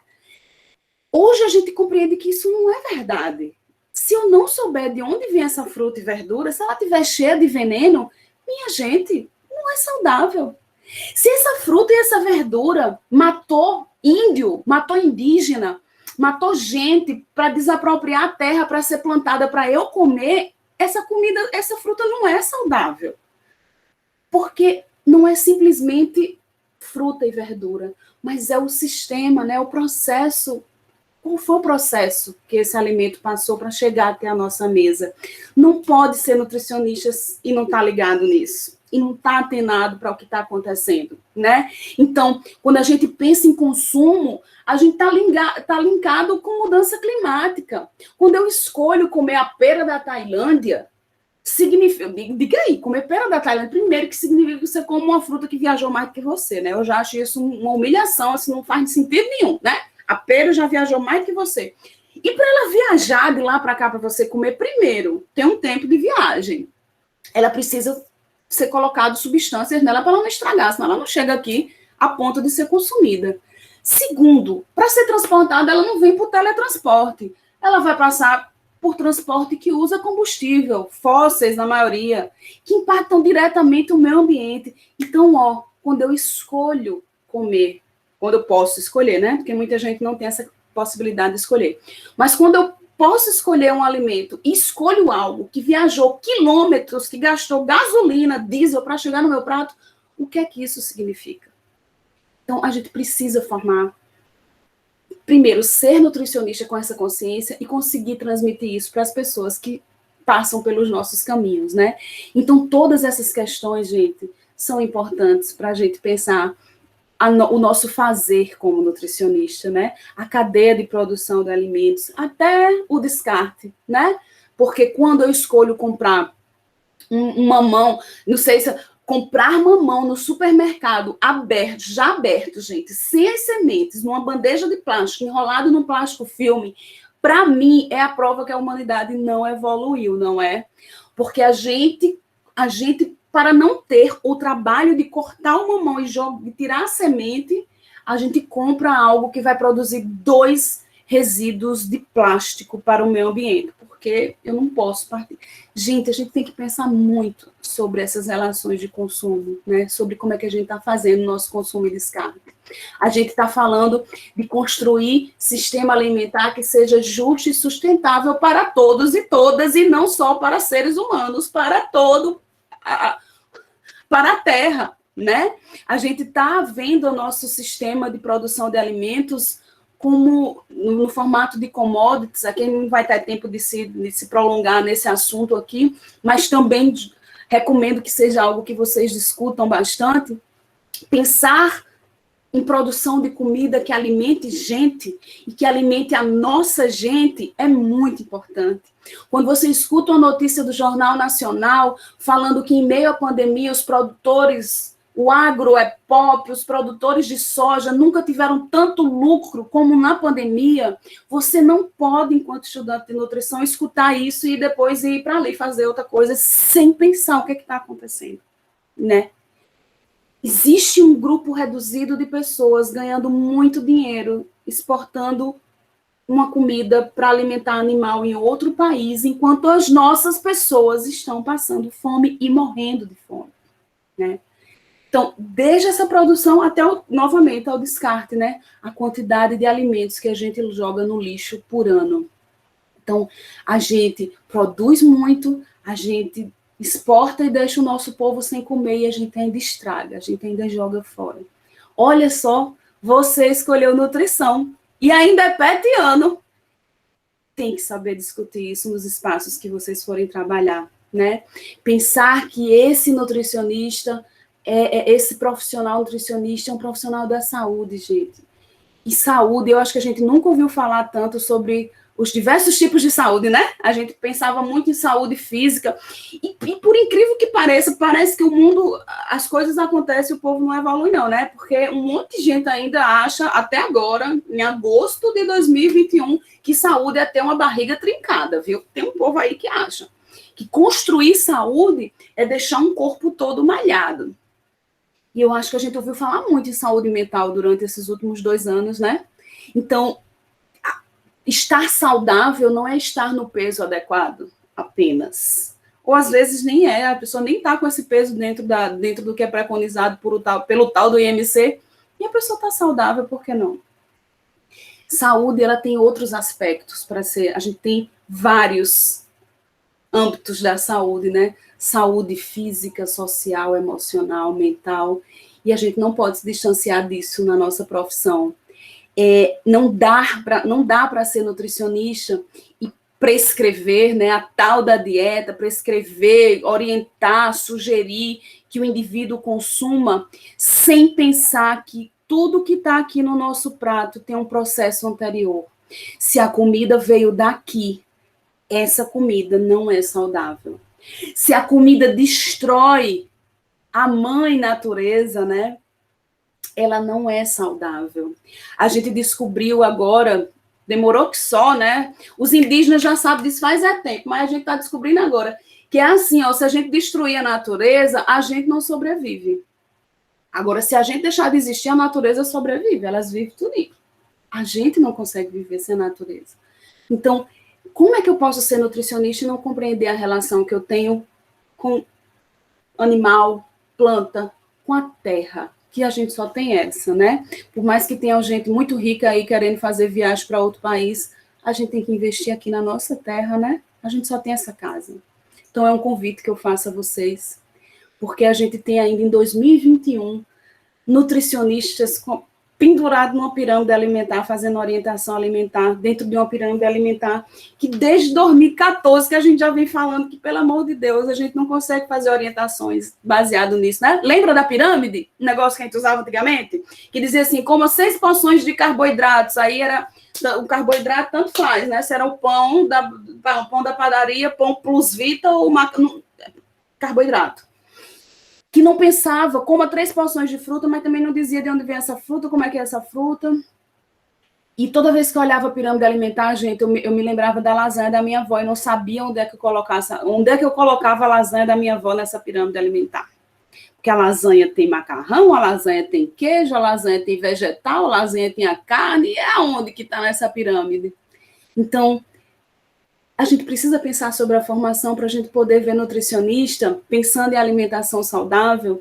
Speaker 2: Hoje a gente compreende que isso não é verdade. Se eu não souber de onde vem essa fruta e verdura, se ela estiver cheia de veneno, minha gente, não é saudável. Se essa fruta e essa verdura matou índio, matou indígena, matou gente para desapropriar a terra para ser plantada para eu comer, essa comida, essa fruta não é saudável. Porque não é simplesmente fruta e verdura, mas é o sistema, né, o processo. Qual foi o processo que esse alimento passou para chegar até a nossa mesa? Não pode ser nutricionista e não estar ligado nisso. E não estar atenado para o que está acontecendo, né? Então, quando a gente pensa em consumo, a gente está linkado com mudança climática. Quando eu escolho comer a pera da Tailândia, significa, diga aí, comer pera da Tailândia, primeiro que significa que você come uma fruta que viajou mais do que você, né? Eu já acho isso uma humilhação, assim, não faz sentido nenhum, né? A pera já viajou mais do que você. E para ela viajar de lá para cá para você comer, primeiro, tem um tempo de viagem. Ela precisa ser colocado substâncias nela para ela não estragar, senão ela não chega aqui a ponto de ser consumida. Segundo, para ser transportada, ela não vem por teletransporte. Ela vai passar por transporte que usa combustível, fósseis na maioria, que impactam diretamente o meio ambiente. Então, quando eu escolho comer, quando eu posso escolher, né? Porque muita gente não tem essa possibilidade de escolher. Mas quando eu posso escolher um alimento e escolho algo que viajou quilômetros, que gastou gasolina, diesel para chegar no meu prato, o que é que isso significa? Então, a gente precisa formar, primeiro, ser nutricionista com essa consciência e conseguir transmitir isso para as pessoas que passam pelos nossos caminhos, né? Então, todas essas questões, gente, são importantes para a gente pensar o nosso fazer como nutricionista, né? A cadeia de produção de alimentos, até o descarte, né? Porque quando eu escolho comprar um mamão, não sei se comprar mamão no supermercado aberto, já aberto, gente, sem as sementes, numa bandeja de plástico, enrolado num plástico filme, para mim é a prova que a humanidade não evoluiu, não é? Porque a gente para não ter o trabalho de cortar o mamão e tirar a semente, a gente compra algo que vai produzir 2 resíduos de plástico para o meio ambiente, porque eu não posso partir. Gente, a gente tem que pensar muito sobre essas relações de consumo, né? Sobre como é que a gente está fazendo o nosso consumo e descarte. A gente está falando de construir sistema alimentar que seja justo e sustentável para todos e todas, e não só para seres humanos, para para a terra, né? A gente está vendo o nosso sistema de produção de alimentos como no formato de commodities. Aqui não vai ter tempo de se prolongar nesse assunto aqui, mas também recomendo que seja algo que vocês discutam bastante. Pensar em produção de comida que alimente gente e que alimente a nossa gente é muito importante. Quando você escuta uma notícia do Jornal Nacional falando que em meio à pandemia os produtores, o agro é pop, os produtores de soja nunca tiveram tanto lucro como na pandemia, você não pode, enquanto estudante de nutrição, escutar isso e depois ir para ali fazer outra coisa sem pensar o que está acontecendo, né? Existe um grupo reduzido de pessoas ganhando muito dinheiro, exportando uma comida para alimentar animal em outro país, enquanto as nossas pessoas estão passando fome e morrendo de fome, né? Então, desde essa produção até, novamente, ao descarte, né? A quantidade de alimentos que a gente joga no lixo por ano. Então, a gente produz muito, a gente exporta e deixa o nosso povo sem comer e a gente ainda estraga, a gente ainda joga fora. Olha só, você escolheu nutrição e ainda é petiano. Tem que saber discutir isso nos espaços que vocês forem trabalhar, né? Pensar que esse nutricionista esse profissional nutricionista é um profissional da saúde, gente. E saúde, eu acho que a gente nunca ouviu falar tanto sobre os diversos tipos de saúde, né? A gente pensava muito em saúde física, e por incrível que pareça, parece que o mundo, as coisas acontecem e o povo não evolui não, né? Porque um monte de gente ainda acha, até agora, em agosto de 2021, que saúde é ter uma barriga trincada, viu? Tem um povo aí que acha que construir saúde é deixar um corpo todo malhado. E eu acho que a gente ouviu falar muito em saúde mental durante esses últimos 2 anos, né? Então, estar saudável não é estar no peso adequado apenas. Ou às vezes nem é, a pessoa nem está com esse peso dentro do que é preconizado pelo tal do IMC, e a pessoa está saudável, por que não? Saúde, ela tem outros aspectos para ser, a gente tem vários âmbitos da saúde, né? Saúde física, social, emocional, mental, e a gente não pode se distanciar disso na nossa profissão. Não dá para ser nutricionista e prescrever, né, a tal da dieta, prescrever, orientar, sugerir que o indivíduo consuma sem pensar que tudo que está aqui no nosso prato tem um processo anterior. Se a comida veio daqui, essa comida não é saudável. Se a comida destrói a mãe natureza, né, ela não é saudável. A gente descobriu agora, demorou que só, né? Os indígenas já sabem disso faz tempo, mas a gente está descobrindo agora que é assim, ó, se a gente destruir a natureza, a gente não sobrevive. Agora, se a gente deixar de existir, a natureza sobrevive, elas vivem tudo. A gente não consegue viver sem a natureza. Então, como é que eu posso ser nutricionista e não compreender a relação que eu tenho com animal, planta, com a terra? Que a gente só tem essa, né? Por mais que tenha gente muito rica aí querendo fazer viagem para outro país, a gente tem que investir aqui na nossa terra, né? A gente só tem essa casa. Então é um convite que eu faço a vocês, porque a gente tem ainda em 2021 nutricionistas pendurados numa pirâmide alimentar, fazendo orientação alimentar dentro de uma pirâmide alimentar, que desde 2014 que a gente já vem falando que, pelo amor de Deus, a gente não consegue fazer orientações baseado nisso, né? Lembra da pirâmide? Um negócio que a gente usava antigamente? Que dizia assim, coma 6 porções de carboidratos, aí era o carboidrato tanto faz, né? Se era o pão da padaria, pão plus vita ou carboidrato. Que não pensava, coma 3 porções de fruta, mas também não dizia de onde vem essa fruta, como é que é essa fruta. E toda vez que eu olhava a pirâmide alimentar, gente, eu me lembrava da lasanha da minha avó e não sabia onde é que eu colocava a lasanha da minha avó nessa pirâmide alimentar. Porque a lasanha tem macarrão, a lasanha tem queijo, a lasanha tem vegetal, a lasanha tem a carne, e aonde que está nessa pirâmide? Então, a gente precisa pensar sobre a formação para a gente poder ver nutricionista pensando em alimentação saudável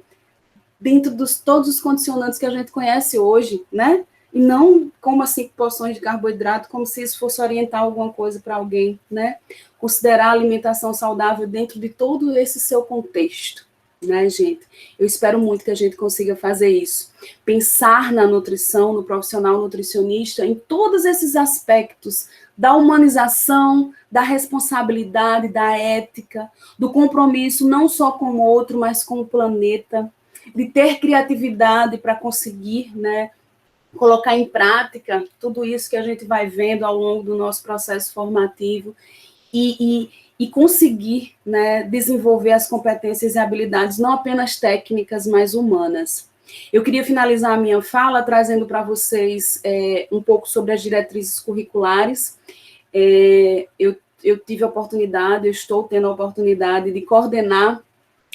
Speaker 2: dentro de todos os condicionantes que a gente conhece hoje, né? E não como 5 porções de carboidrato, como se isso fosse orientar alguma coisa para alguém, né? Considerar a alimentação saudável dentro de todo esse seu contexto, né, gente? Eu espero muito que a gente consiga fazer isso. Pensar na nutrição, no profissional nutricionista, em todos esses aspectos da humanização, da responsabilidade, da ética, do compromisso não só com o outro, mas com o planeta, de ter criatividade para conseguir, né, colocar em prática tudo isso que a gente vai vendo ao longo do nosso processo formativo e conseguir, né, desenvolver as competências e habilidades não apenas técnicas, mas humanas. Eu queria finalizar a minha fala trazendo para vocês um pouco sobre as diretrizes curriculares. Eu tive a oportunidade, eu estou tendo a oportunidade de coordenar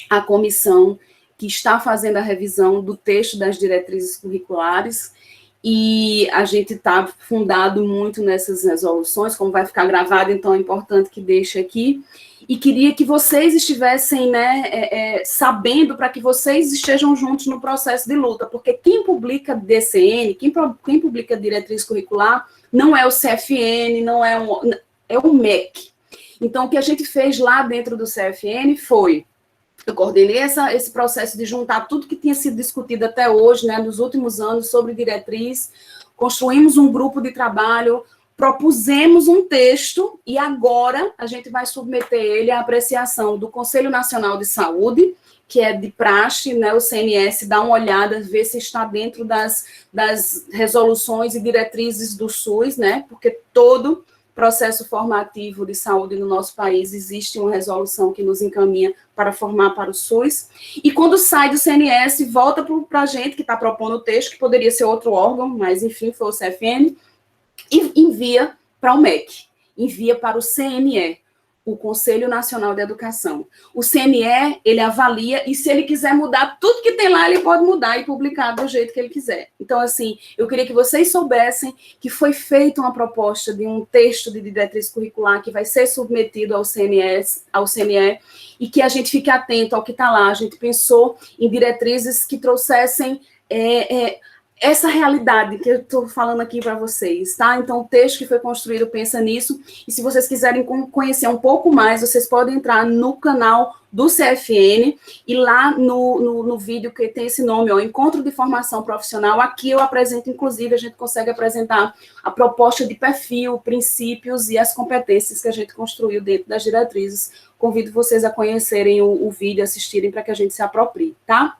Speaker 2: a comissão que está fazendo a revisão do texto das diretrizes curriculares, e a gente está fundado muito nessas resoluções, como vai ficar gravado, então é importante que deixe aqui, e queria que vocês estivessem, né, sabendo, para que vocês estejam juntos no processo de luta, porque quem publica DCN, quem publica diretriz curricular, não é o CFN, não é o MEC. Então, o que a gente fez lá dentro do CFN foi, eu coordenei esse processo de juntar tudo que tinha sido discutido até hoje, né, nos últimos anos, sobre diretriz, construímos um grupo de trabalho, propusemos um texto, e agora a gente vai submeter ele à apreciação do Conselho Nacional de Saúde, que é de praxe, né, o CNS dá uma olhada, ver se está dentro das resoluções e diretrizes do SUS, né, porque todo processo formativo de saúde no nosso país existe uma resolução que nos encaminha para formar para o SUS, e quando sai do CNS, volta para a gente que está propondo o texto, que poderia ser outro órgão, mas enfim, foi o CFN, e envia para o MEC, envia para o CNE, o Conselho Nacional de Educação. O CNE, ele avalia, e se ele quiser mudar tudo que tem lá, ele pode mudar e publicar do jeito que ele quiser. Então, assim, eu queria que vocês soubessem que foi feita uma proposta de um texto de diretriz curricular que vai ser submetido ao CNE, e que a gente fique atento ao que está lá. A gente pensou em diretrizes que trouxessem essa realidade que eu estou falando aqui para vocês, tá? Então, o texto que foi construído pensa nisso, e se vocês quiserem conhecer um pouco mais, vocês podem entrar no canal do CFN, e lá no vídeo que tem esse nome, ó, Encontro de Formação Profissional, aqui eu apresento, inclusive, a gente consegue apresentar a proposta de perfil, princípios e as competências que a gente construiu dentro das diretrizes. Convido vocês a conhecerem o vídeo, assistirem, para que a gente se aproprie, tá?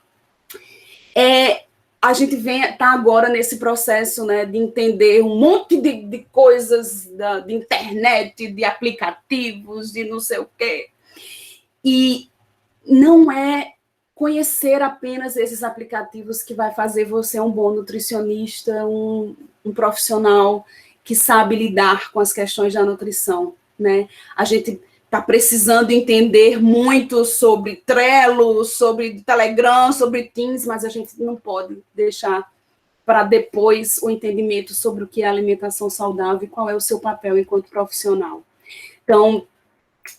Speaker 2: A gente está agora nesse processo, né, de entender um monte de coisas de internet, de aplicativos, de não sei o quê. E não é conhecer apenas esses aplicativos que vai fazer você um bom nutricionista, um profissional que sabe lidar com as questões da nutrição, né? A gente está precisando entender muito sobre Trello, sobre Telegram, sobre Teams, mas a gente não pode deixar para depois o entendimento sobre o que é alimentação saudável e qual é o seu papel enquanto profissional. Então,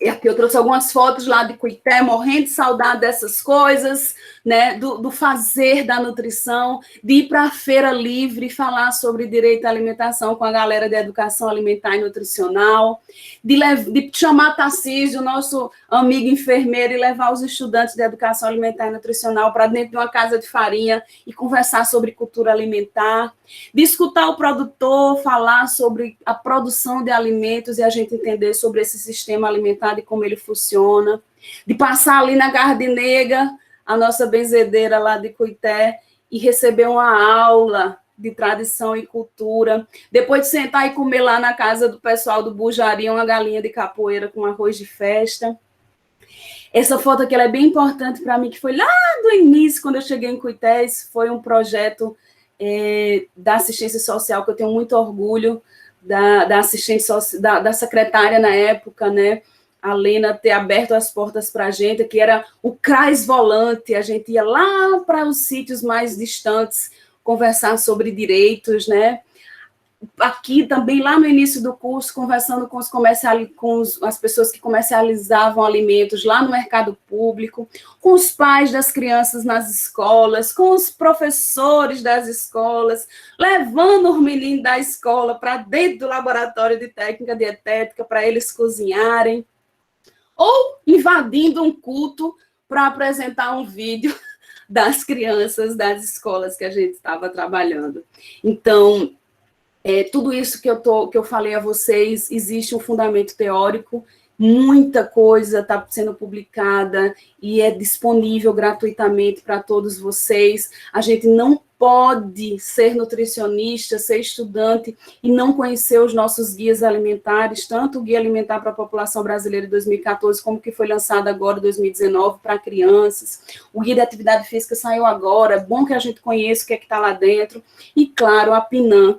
Speaker 2: aqui eu trouxe algumas fotos lá de Cuité, morrendo de saudade dessas coisas, né, do fazer da nutrição, de ir para a feira livre e falar sobre direito à alimentação com a galera de educação alimentar e nutricional, de chamar Tarcísio, nosso amigo enfermeiro, e levar os estudantes de educação alimentar e nutricional para dentro de uma casa de farinha e conversar sobre cultura alimentar, de escutar o produtor falar sobre a produção de alimentos e a gente entender sobre esse sistema alimentar e como ele funciona, de passar ali na Gardinega, a nossa benzedeira lá de Cuité, e receber uma aula de tradição e cultura, depois de sentar e comer lá na casa do pessoal do Bujaria uma galinha de capoeira com arroz de festa. Essa foto aqui ela é bem importante para mim, que foi lá do início, quando eu cheguei em Cuité, foi um projeto da assistência social, que eu tenho muito orgulho, da assistente da secretária na época, né, a Lena, ter aberto as portas para a gente, que era o CRAS Volante, a gente ia lá para os sítios mais distantes, conversar sobre direitos, né, aqui também, lá no início do curso, conversando com as pessoas que comercializavam alimentos lá no mercado público, com os pais das crianças nas escolas, com os professores das escolas, levando os meninos da escola para dentro do laboratório de técnica dietética para eles cozinharem, ou invadindo um culto para apresentar um vídeo das crianças das escolas que a gente estava trabalhando. Então, tudo isso que eu falei a vocês, existe um fundamento teórico, muita coisa está sendo publicada e é disponível gratuitamente para todos vocês. A gente não pode ser nutricionista, ser estudante e não conhecer os nossos guias alimentares, tanto o Guia Alimentar para a População Brasileira de 2014, como que foi lançado agora, em 2019, para crianças. O Guia de Atividade Física saiu agora, é bom que a gente conheça o que é que está lá dentro. E, claro, a PNAM,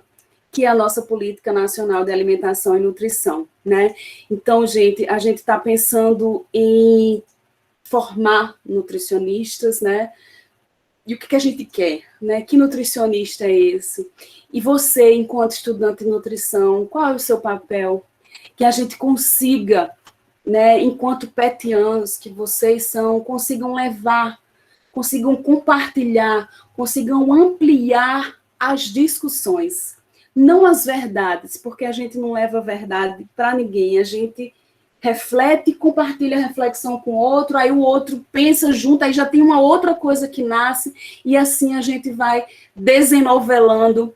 Speaker 2: que é a nossa Política Nacional de Alimentação e Nutrição, né? Então, gente, a gente está pensando em formar nutricionistas, né? E o que a gente quer, né? Que nutricionista é esse? E você, enquanto estudante de nutrição, qual é o seu papel? Que a gente consiga, né, enquanto petianos que vocês são, consigam levar, consigam compartilhar, consigam ampliar as discussões. Não as verdades, porque a gente não leva verdade para ninguém, a gente reflete, compartilha a reflexão com o outro, aí o outro pensa junto, aí já tem uma outra coisa que nasce, e assim a gente vai desenovelando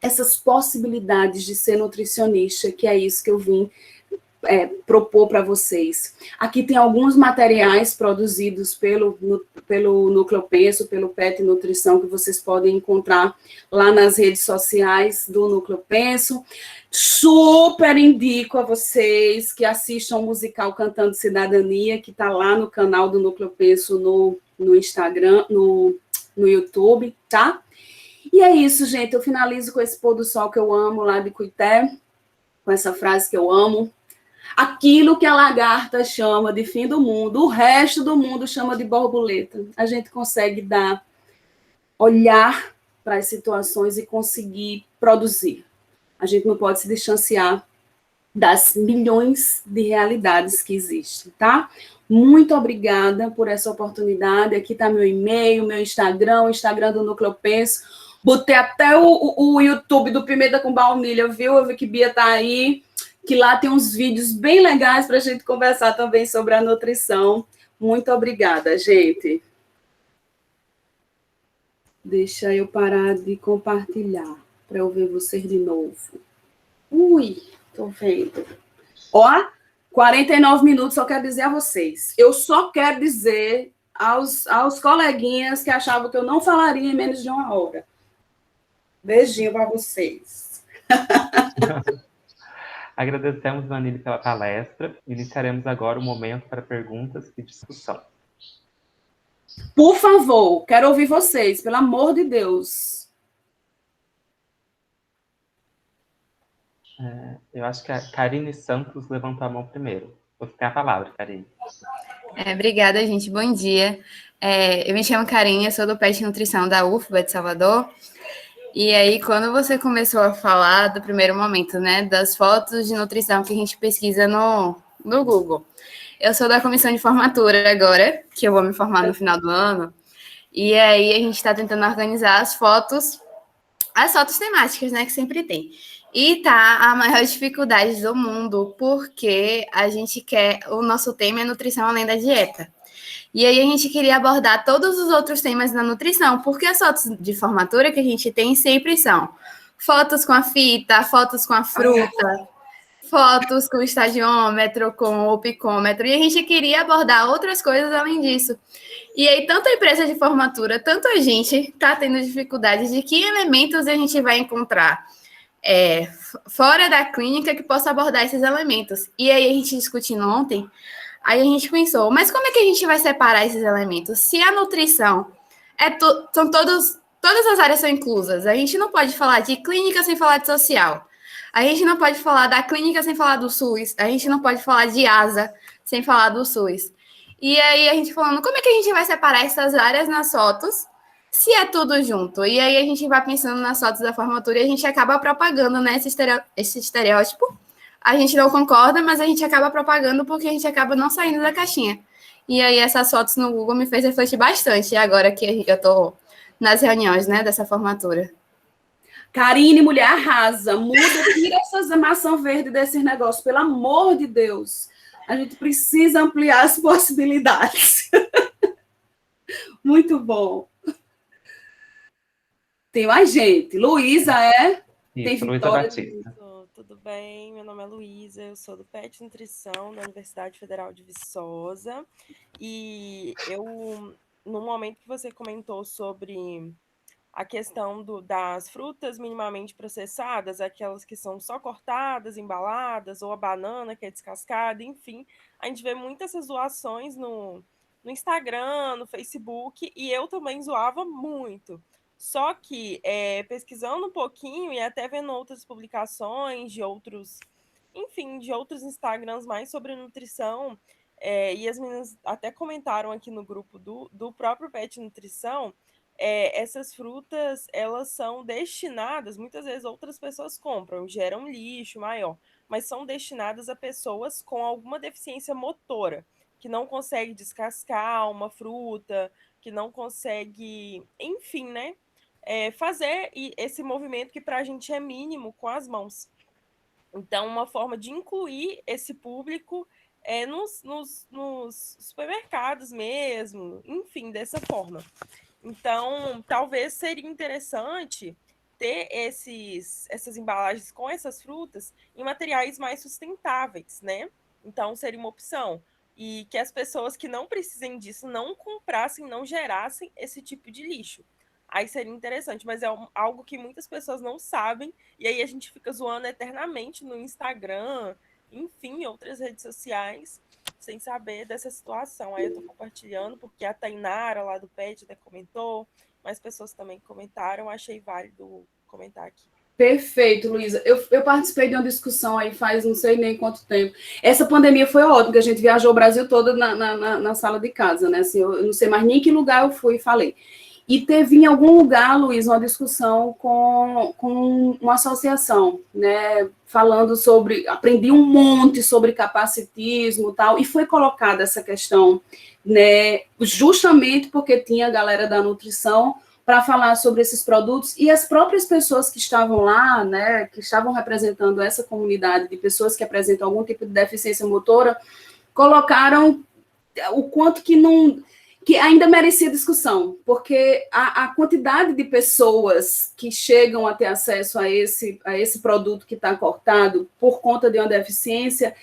Speaker 2: essas possibilidades de ser nutricionista, que é isso que eu vim propor para vocês. Aqui tem alguns materiais produzidos pelo Núcleo Penso, pelo PET Nutrição, que vocês podem encontrar lá nas redes sociais do Núcleo Penso. Super indico a vocês que assistam o musical Cantando Cidadania, que está lá no canal do Núcleo Penso no Instagram, no YouTube, tá? E é isso, gente. Eu finalizo com esse pôr do sol que eu amo lá de Cuité, com essa frase que eu amo. Aquilo que a lagarta chama de fim do mundo, o resto do mundo chama de borboleta. A gente consegue olhar para as situações e conseguir produzir. A gente não pode se distanciar das milhões de realidades que existem, tá? Muito obrigada por essa oportunidade. Aqui está meu e-mail, meu Instagram, o Instagram do Núcleo Penso. Botei até o YouTube do Pimenta com Baunilha, viu? Eu vi que Bia está aí, que lá tem uns vídeos bem legais para a gente conversar também sobre a nutrição. Muito obrigada, gente. Deixa eu parar de compartilhar para eu ver vocês de novo. Ui, tô vendo. Ó, 49 minutos, só quero dizer a vocês. Eu só quero dizer aos coleguinhas que achavam que eu não falaria em menos de uma hora. Beijinho para vocês.
Speaker 1: Agradecemos, Vanille, pela palestra. Iniciaremos agora o momento para perguntas e discussão.
Speaker 2: Por favor, quero ouvir vocês, pelo amor de Deus.
Speaker 1: Eu acho que a Karine Santos levantou a mão primeiro. Você tem a palavra, Karine.
Speaker 3: Obrigada, gente. Bom dia. Eu me chamo Karine, eu sou do PET Nutrição da UFBA de Salvador. E aí, quando você começou a falar do primeiro momento, né, das fotos de nutrição que a gente pesquisa no Google. Eu sou da comissão de formatura agora, que eu vou me formar no final do ano. E aí, a gente está tentando organizar as fotos temáticas, né, que sempre tem. E tá a maior dificuldade do mundo, porque a gente o nosso tema é nutrição além da dieta. E aí a gente queria abordar todos os outros temas da nutrição, porque as fotos de formatura que a gente tem sempre são fotos com a fita, fotos com a fruta, fotos com o estagiômetro, com o picômetro, e a gente queria abordar outras coisas além disso. E aí, tanto a empresa de formatura, tanto a gente está tendo dificuldade de que elementos a gente vai encontrar fora da clínica que possa abordar esses elementos. E aí, a gente discutindo ontem, aí a gente pensou, mas como é que a gente vai separar esses elementos? Se a nutrição são todas as áreas são inclusas, a gente não pode falar de clínica sem falar de social. A gente não pode falar da clínica sem falar do SUS. A gente não pode falar de ASA sem falar do SUS. E aí a gente falando, como é que a gente vai separar essas áreas nas fotos se é tudo junto? E aí a gente vai pensando nas fotos da formatura e a gente acaba propagando, né, esse estereótipo. A gente não concorda, mas a gente acaba propagando porque a gente acaba não saindo da caixinha. E aí essas fotos no Google me fez refletir bastante, agora que eu estou nas reuniões, né, dessa formatura.
Speaker 2: Karine, mulher arrasa, muda, tira essas maçã verde desses negócios, pelo amor de Deus. A gente precisa ampliar as possibilidades. Muito bom. Tem mais gente. Luísa
Speaker 1: Isso, Luísa Batista.
Speaker 4: Tudo bem? Meu nome é Luísa, eu sou do PET Nutrição da Universidade Federal de Viçosa. E no momento que você comentou sobre a questão das frutas minimamente processadas, aquelas que são só cortadas, embaladas, ou a banana que é descascada, enfim, a gente vê muitas essas zoações no Instagram, no Facebook, e eu também zoava muito. Só que, pesquisando um pouquinho e até vendo outras publicações de outros, enfim, de outros Instagrams mais sobre nutrição, e as meninas até comentaram aqui no grupo do próprio PET Nutrição, essas frutas, elas são destinadas, muitas vezes outras pessoas compram, geram lixo maior, mas são destinadas a pessoas com alguma deficiência motora, que não consegue descascar uma fruta, que não consegue, enfim, né, fazer esse movimento que para a gente é mínimo com as mãos. Então, uma forma de incluir esse público nos supermercados mesmo, enfim, dessa forma. Então, talvez seria interessante ter essas embalagens com essas frutas em materiais mais sustentáveis, né? Então, seria uma opção. E que as pessoas que não precisem disso não comprassem, não gerassem esse tipo de lixo. Aí seria interessante, mas é algo que muitas pessoas não sabem, e aí a gente fica zoando eternamente no Instagram, enfim, outras redes sociais, sem saber dessa situação. Aí eu tô compartilhando, porque a Tainara lá do PET até comentou, mais pessoas também comentaram, achei válido comentar aqui.
Speaker 2: Perfeito, Luísa. Eu participei de uma discussão aí faz não sei nem quanto tempo. Essa pandemia foi ótima, porque a gente viajou o Brasil todo na sala de casa, né? Assim, eu não sei mais nem que lugar eu fui e falei. E teve em algum lugar, Luiz, uma discussão com uma associação, né, falando sobre, aprendi um monte sobre capacitismo e tal, e foi colocada essa questão, né, justamente porque tinha a galera da nutrição para falar sobre esses produtos, e as próprias pessoas que estavam lá, né, que estavam representando essa comunidade de pessoas que apresentam algum tipo de deficiência motora, colocaram o quanto que ainda merecia discussão, porque a quantidade de pessoas que chegam a ter acesso a esse produto que está cortado por conta de uma deficiência,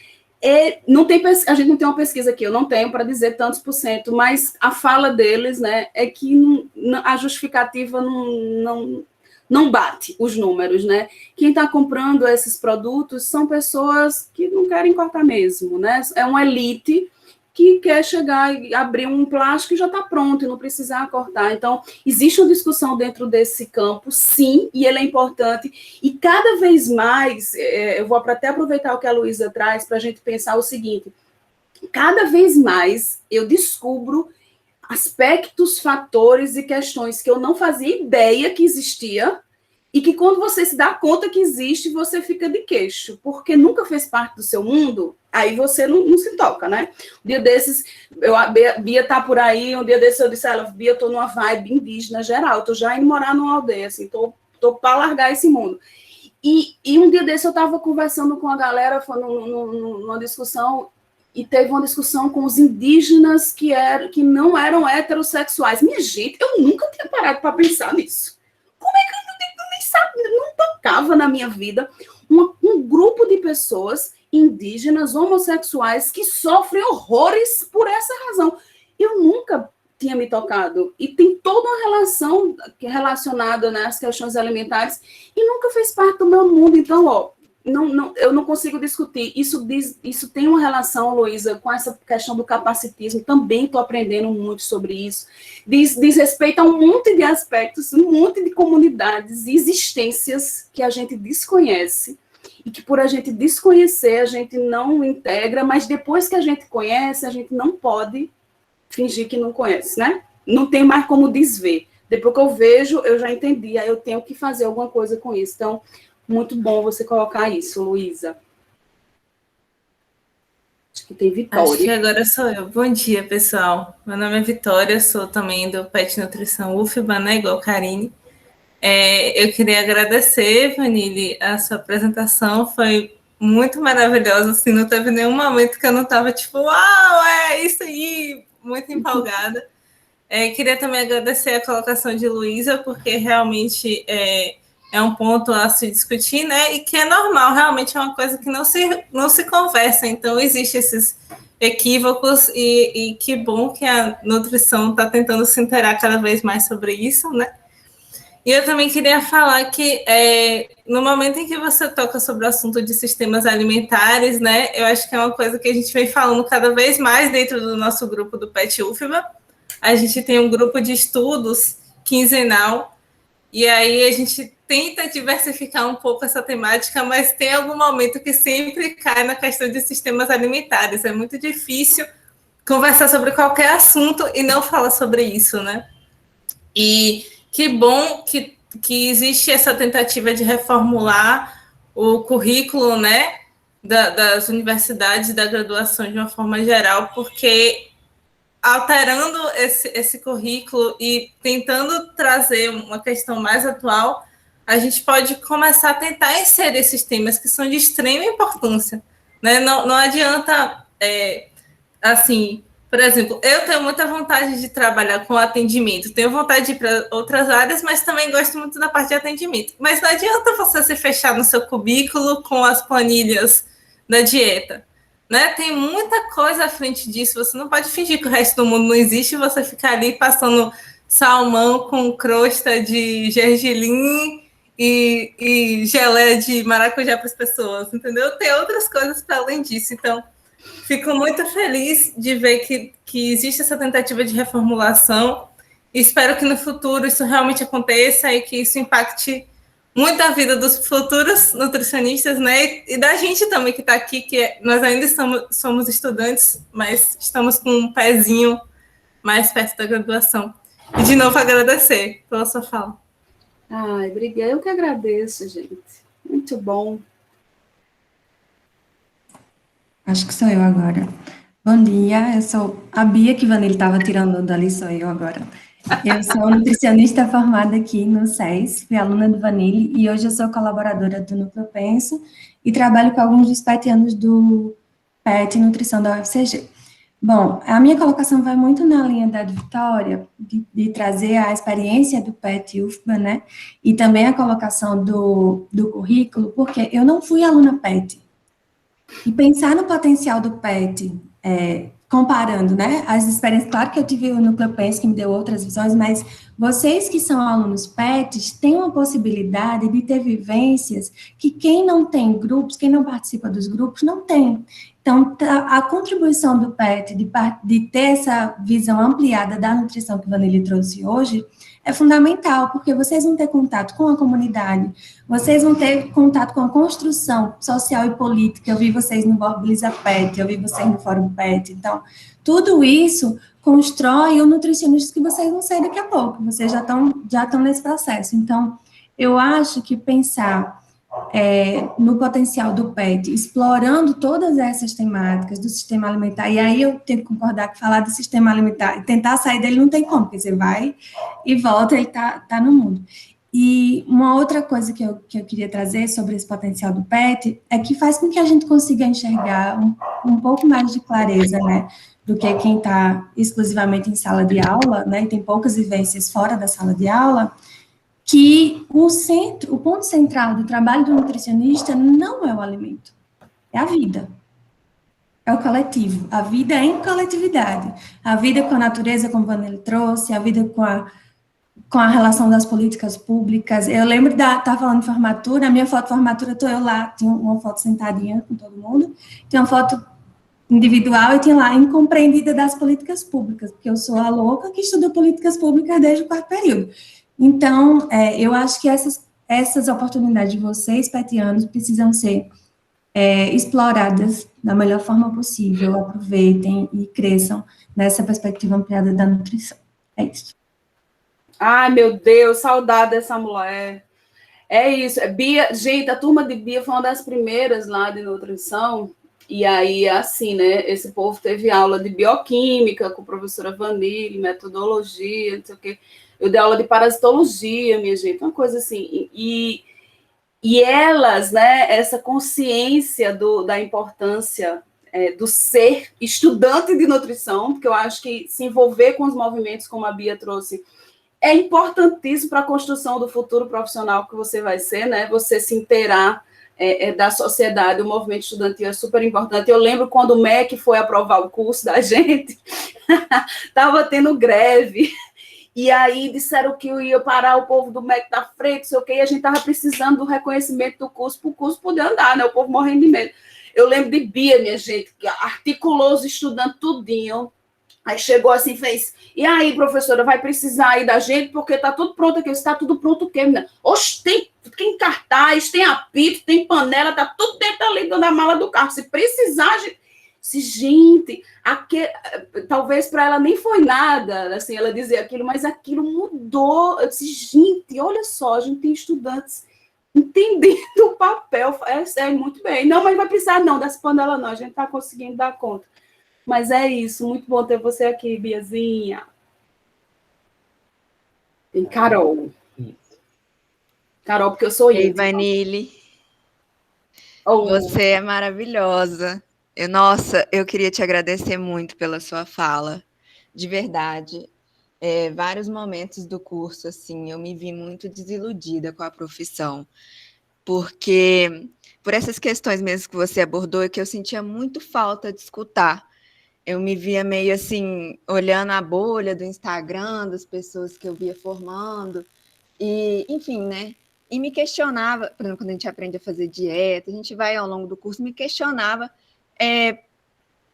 Speaker 2: a gente não tem uma pesquisa aqui, eu não tenho para dizer tantos por cento, mas a fala deles, né, é que a justificativa não bate os números, né? Quem está comprando esses produtos são pessoas que não querem cortar mesmo, né? É uma elite que quer chegar e abrir um plástico e já está pronto, e não precisar cortar. Então, existe uma discussão dentro desse campo, sim, e ele é importante. E cada vez mais, eu vou até aproveitar o que a Luísa traz para a gente pensar o seguinte, cada vez mais eu descubro aspectos, fatores e questões que eu não fazia ideia que existia, e que quando você se dá conta que existe, você fica de queixo, porque nunca fez parte do seu mundo, aí você não se toca, né? Um dia desses, a Bia tá por aí, um dia desses eu disse a ela, Bia, eu tô numa vibe indígena geral, tô já indo morar numa aldeia, assim, tô para largar esse mundo. E um dia desses eu tava conversando com a galera, foi numa discussão, e teve uma discussão com os indígenas que não eram heterossexuais. Minha gente, eu nunca tinha parado para pensar nisso. Como é que eu nem sabia, não tocava na minha vida um grupo de pessoas indígenas, homossexuais, que sofrem horrores por essa razão. Eu nunca tinha me tocado. E tem toda uma relação relacionada, né, às questões alimentares, e nunca fez parte do meu mundo. Então, ó, eu não consigo discutir. Isso tem uma relação, Luísa, com essa questão do capacitismo. Também estou aprendendo muito sobre isso. Diz respeito a um monte de aspectos, um monte de comunidades e existências que a gente desconhece e que, por a gente desconhecer, a gente não integra, mas depois que a gente conhece, a gente não pode fingir que não conhece, né? Não tem mais como desver. Depois que eu vejo, eu já entendi, aí eu tenho que fazer alguma coisa com isso. Então, muito bom você colocar isso, Luísa. Acho que tem Vitória.
Speaker 5: Acho que agora sou eu. Bom dia, pessoal. Meu nome é Vitória, sou também do PET Nutrição UFBA, né, igual a Karine. Eu queria agradecer, Vanille, a sua apresentação, foi muito maravilhosa, assim, não teve nenhum momento que eu não estava tipo, uau, é isso aí, muito empolgada. Queria também agradecer a colocação de Luísa, porque realmente é um ponto a se discutir, né? E que é normal, realmente é uma coisa que não se conversa. Então, existem esses equívocos e que bom que a nutrição está tentando se inteirar cada vez mais sobre isso, né? E eu também queria falar que no momento em que você toca sobre o assunto de sistemas alimentares, né? Eu acho que é uma coisa que a gente vem falando cada vez mais dentro do nosso grupo do PET UFBA. A gente tem um grupo de estudos quinzenal, e aí a gente tenta diversificar um pouco essa temática, mas tem algum momento que sempre cai na questão de sistemas alimentares. É muito difícil conversar sobre qualquer assunto e não falar sobre isso, né? E que bom que existe essa tentativa de reformular o currículo, né, das universidades, da graduação de uma forma geral, porque alterando esse currículo e tentando trazer uma questão mais atual, a gente pode começar a tentar inserir esses temas que são de extrema importância, né? Não adianta, assim, Por exemplo, eu tenho muita vontade de trabalhar com atendimento, tenho vontade de ir para outras áreas, mas também gosto muito da parte de atendimento. Mas não adianta você se fechar no seu cubículo com as planilhas da dieta, né? Tem muita coisa à frente disso, você não pode fingir que o resto do mundo não existe e você ficar ali passando salmão com crosta de gergelim e geleia de maracujá para as pessoas, entendeu? Tem outras coisas para além disso, então fico muito feliz de ver que existe essa tentativa de reformulação. Espero que no futuro isso realmente aconteça e que isso impacte muito a vida dos futuros nutricionistas, né? E da gente também que está aqui, que nós ainda somos estudantes, mas estamos com um pezinho mais perto da graduação. E, de novo, agradecer pela sua fala.
Speaker 2: Ai, obrigada. Eu que agradeço, gente. Muito bom.
Speaker 6: Acho que sou eu agora. Bom dia, eu sou a Bia, que Vanille estava tirando dali, sou eu agora. Eu sou nutricionista formada aqui no SES, fui aluna do Vanille, e hoje eu sou colaboradora do Núcleo Penso, e trabalho com alguns dos petianos do PET Nutrição da UFCG. Bom, a minha colocação vai muito na linha da Vitória, de trazer a experiência do PET UFBA, né, e também a colocação do currículo, porque eu não fui aluna PET, e pensar no potencial do PET, comparando, né, as experiências, claro que eu tive o Núcleo Penso, que me deu outras visões, mas vocês que são alunos PETs, têm uma possibilidade de ter vivências que quem não tem grupos, quem não participa dos grupos, não tem. Então, a contribuição do PET de ter essa visão ampliada da nutrição que o Vanille trouxe hoje é fundamental, porque vocês vão ter contato com a comunidade, vocês vão ter contato com a construção social e política. Eu vi vocês no Mobiliza PET, eu vi vocês no Fórum PET. Então, tudo isso constrói o nutricionista que vocês vão ser daqui a pouco, vocês já estão nesse processo. Então, eu acho que pensar no potencial do PET, explorando todas essas temáticas do sistema alimentar, e aí eu tenho que concordar que falar do sistema alimentar e tentar sair dele não tem como, porque você vai e volta, ele tá no mundo. E uma outra coisa que eu queria trazer sobre esse potencial do PET é que faz com que a gente consiga enxergar um pouco mais de clareza, né, do que quem está exclusivamente em sala de aula, né, e tem poucas vivências fora da sala de aula, que o ponto central do trabalho do nutricionista não é o alimento, é a vida, é o coletivo, a vida em coletividade, a vida com a natureza, como o Vanille trouxe, a vida com a relação das políticas públicas. Eu lembro de estar falando de formatura, a minha foto de formatura, estou eu lá, tinha uma foto sentadinha com todo mundo, tinha uma foto individual e tinha lá, incompreendida das políticas públicas, porque eu sou a louca que estuda políticas públicas desde o quarto período. Então, eu acho que essas oportunidades de vocês, petianos, precisam ser exploradas da melhor forma possível, aproveitem e cresçam nessa perspectiva ampliada da nutrição. É isso.
Speaker 2: Ai, meu Deus, saudade dessa mulher. É isso. Bia, gente, a turma de Bia foi uma das primeiras lá de nutrição, e aí, assim, né, esse povo teve aula de bioquímica com a professora Vanille, metodologia, não sei o quê. Eu dei aula de parasitologia, minha gente, uma coisa assim. E elas, né, essa consciência da importância do ser estudante de nutrição, porque eu acho que se envolver com os movimentos, como a Bia trouxe, é importantíssimo para a construção do futuro profissional que você vai ser, né? Você se inteirar da sociedade, o movimento estudantil é super importante. Eu lembro quando o MEC foi aprovar o curso da gente, estava tendo greve, e aí disseram que eu ia parar o povo do MEC da frente, não sei o quê, e a gente estava precisando do reconhecimento do curso, para o curso poder andar, né? O povo morrendo de medo. Eu lembro de Bia, minha gente, que articulou os estudantes tudinho, aí chegou assim, fez, e aí, professora, vai precisar aí da gente, porque está tudo pronto aqui. Está tudo pronto o quê, menina? Oxe, tem cartaz, tem apito, tem panela, está tudo dentro ali da mala do carro. Se precisar, a gente... Gente, talvez para ela nem foi nada, assim, ela dizer aquilo, mas aquilo mudou. Eu disse, gente, olha só, a gente tem estudantes entendendo o papel. Muito bem. Não, mas vai precisar não dessa panela não, a gente está conseguindo dar conta. Mas é isso, muito bom ter você aqui, Biazinha. Tem Carol. Carol, porque eu sou
Speaker 7: Ei, Vanille, você é maravilhosa. Nossa, eu queria te agradecer muito pela sua fala, de verdade. Vários momentos do curso, assim, eu me vi muito desiludida com a profissão, porque por essas questões mesmo que você abordou, é que eu sentia muito falta de escutar. Eu me via meio assim, olhando a bolha do Instagram, das pessoas que eu via formando, e, enfim, né? E me questionava, por exemplo, quando a gente aprende a fazer dieta, a gente vai ao longo do curso, me questionava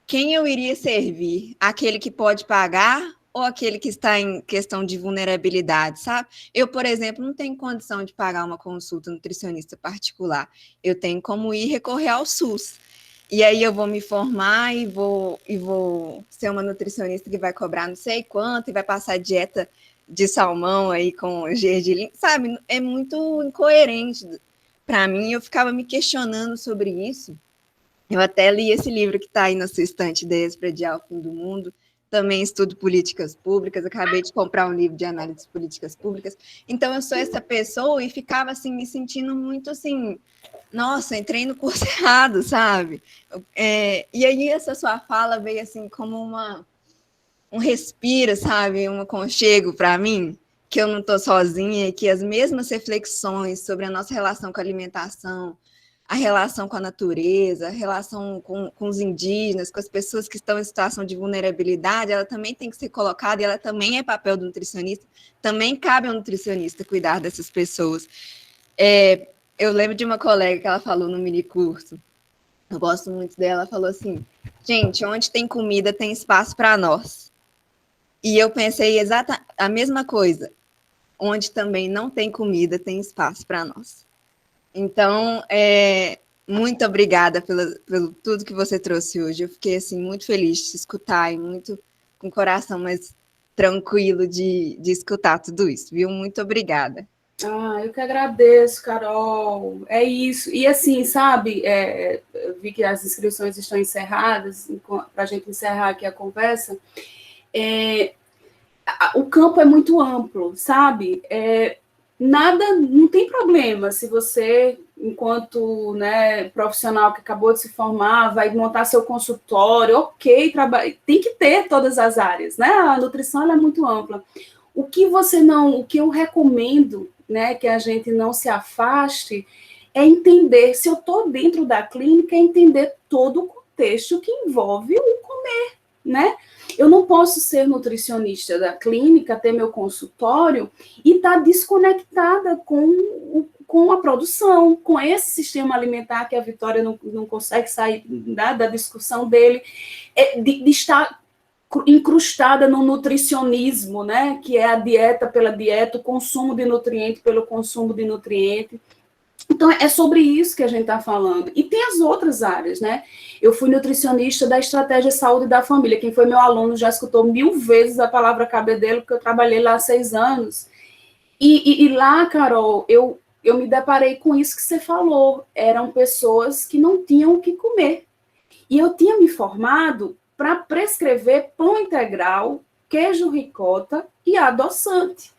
Speaker 7: quem eu iria servir? Aquele que pode pagar ou aquele que está em questão de vulnerabilidade, sabe? Eu, por exemplo, não tenho condição de pagar uma consulta nutricionista particular. Eu tenho como ir recorrer ao SUS. E aí eu vou me formar e vou ser uma nutricionista que vai cobrar não sei quanto e vai passar dieta de salmão aí com gergelim, sabe? É muito incoerente para mim. Eu ficava me questionando sobre isso. Eu até li esse livro que está aí na sua estante, Ideias para Adiar o Fim do Mundo. Também estudo políticas públicas. Acabei de comprar um livro de análise de políticas públicas. Então, eu sou essa pessoa e ficava assim, me sentindo muito assim, nossa, entrei no curso errado, sabe? E aí, essa sua fala veio assim como um respiro, sabe? Um aconchego para mim, que eu não estou sozinha e que as mesmas reflexões sobre a nossa relação com a alimentação, a relação com a natureza, a relação com os indígenas, com as pessoas que estão em situação de vulnerabilidade, ela também tem que ser colocada e ela também é papel do nutricionista, também cabe ao nutricionista cuidar dessas pessoas. Eu lembro de uma colega que ela falou no minicurso, eu gosto muito dela, ela falou assim, gente, onde tem comida tem espaço para nós. E eu pensei exatamente a mesma coisa, onde também não tem comida tem espaço para nós. Então, muito obrigada pelo tudo que você trouxe hoje. Eu fiquei assim, muito feliz de te escutar e muito com o coração mais tranquilo de escutar tudo isso, viu? Muito obrigada.
Speaker 2: Eu que agradeço, Carol. É isso. E assim, sabe, eu vi que as inscrições estão encerradas, para a gente encerrar aqui a conversa. O campo é muito amplo, sabe? Nada, não tem problema se você, enquanto profissional que acabou de se formar, vai montar seu consultório, ok, tem que ter todas as áreas, né? A nutrição ela é muito ampla. O que eu recomendo, que a gente não se afaste, é entender, se eu estou dentro da clínica, é entender todo o contexto que envolve o comer, né? Eu não posso ser nutricionista da clínica, ter meu consultório e estar desconectada com a produção, com esse sistema alimentar que a Vitória não consegue sair da discussão dele, de estar incrustada no nutricionismo, né? Que é a dieta pela dieta, o consumo de nutriente pelo consumo de nutriente. Então, é sobre isso que a gente está falando. E tem as outras áreas, né? Eu fui nutricionista da Estratégia Saúde da Família. Quem foi meu aluno já escutou 1000 vezes a palavra cabedelo, porque eu trabalhei lá há 6 anos. E lá, Carol, eu me deparei com isso que você falou. Eram pessoas que não tinham o que comer. E eu tinha me formado para prescrever pão integral, queijo ricota e adoçante.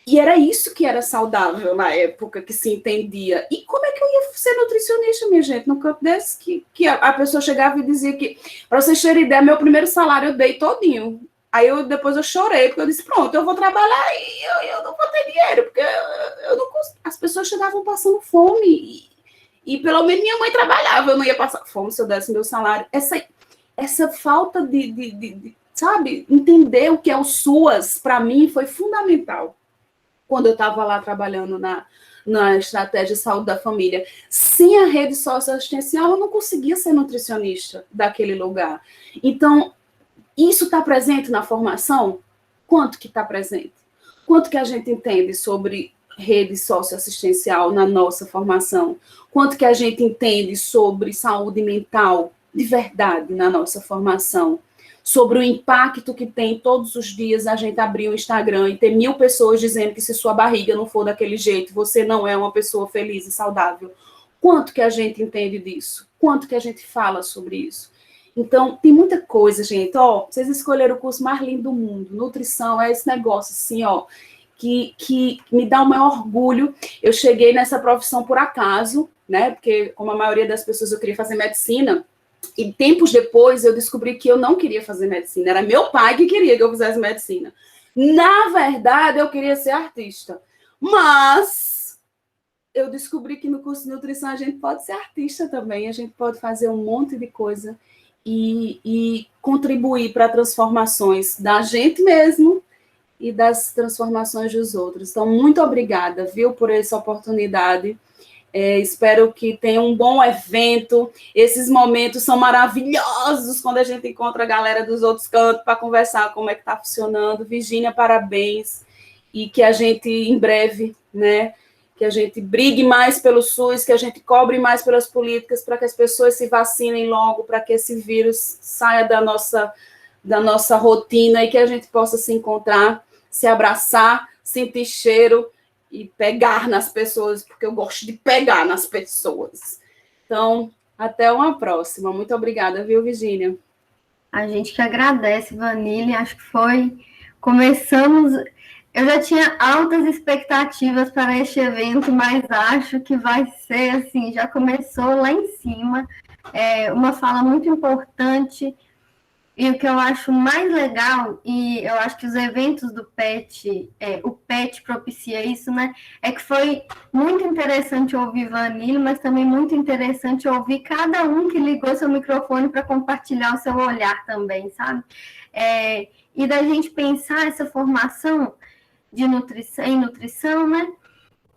Speaker 2: E era isso que era saudável na época, que se entendia. E como é que eu ia ser nutricionista, minha gente, num campo desse? Que a pessoa chegava e dizia que, para vocês terem ideia, meu primeiro salário eu dei todinho. Aí depois eu chorei, porque eu disse, pronto, eu vou trabalhar e eu não vou ter dinheiro, porque eu não consigo. As pessoas chegavam passando fome, e pelo menos minha mãe trabalhava, eu não ia passar fome se eu desse meu salário. Essa falta de sabe, entender o que é o SUAS, para mim, foi fundamental. Quando eu estava lá trabalhando na Estratégia de Saúde da Família. Sem a rede socioassistencial, eu não conseguia ser nutricionista daquele lugar. Então, isso está presente na formação? Quanto que está presente? Quanto que a gente entende sobre rede socioassistencial na nossa formação? Quanto que a gente entende sobre saúde mental de verdade na nossa formação? Sobre o impacto que tem todos os dias a gente abrir o Instagram e ter 1000 pessoas dizendo que se sua barriga não for daquele jeito, você não é uma pessoa feliz e saudável. Quanto que a gente entende disso? Quanto que a gente fala sobre isso? Então, tem muita coisa, gente. Vocês escolheram o curso mais lindo do mundo. Nutrição é esse negócio, assim, que me dá o maior orgulho. Eu cheguei nessa profissão por acaso, né? Porque, como a maioria das pessoas, eu queria fazer medicina. E tempos depois eu descobri que eu não queria fazer medicina. Era meu pai que queria que eu fizesse medicina. Na verdade, eu queria ser artista. Mas eu descobri que no curso de nutrição a gente pode ser artista também. A gente pode fazer um monte de coisa e contribuir para transformações da gente mesmo e das transformações dos outros. Então, muito obrigada, viu, por essa oportunidade. Espero que tenha um bom evento. Esses momentos são maravilhosos quando a gente encontra a galera dos outros cantos para conversar como é que está funcionando. Virgínia, parabéns. E que a gente, em breve, né, que a gente brigue mais pelo SUS, que a gente cobre mais pelas políticas para que as pessoas se vacinem logo, para que esse vírus saia da nossa rotina e que a gente possa se encontrar, se abraçar, sentir cheiro e pegar nas pessoas, porque eu gosto de pegar nas pessoas. Então, até uma próxima. Muito obrigada, viu, Virgínia?
Speaker 8: A gente que agradece, Vanille. Acho que foi... Começamos... Eu já tinha altas expectativas para este evento, mas acho que vai ser, assim, já começou lá em cima. Uma fala muito importante. E o que eu acho mais legal, e eu acho que os eventos do PET, o PET propicia isso, né? É que foi muito interessante ouvir Vanille, mas também muito interessante ouvir cada um que ligou seu microfone para compartilhar o seu olhar também, sabe? E da gente pensar essa formação de nutrição, em nutrição, né?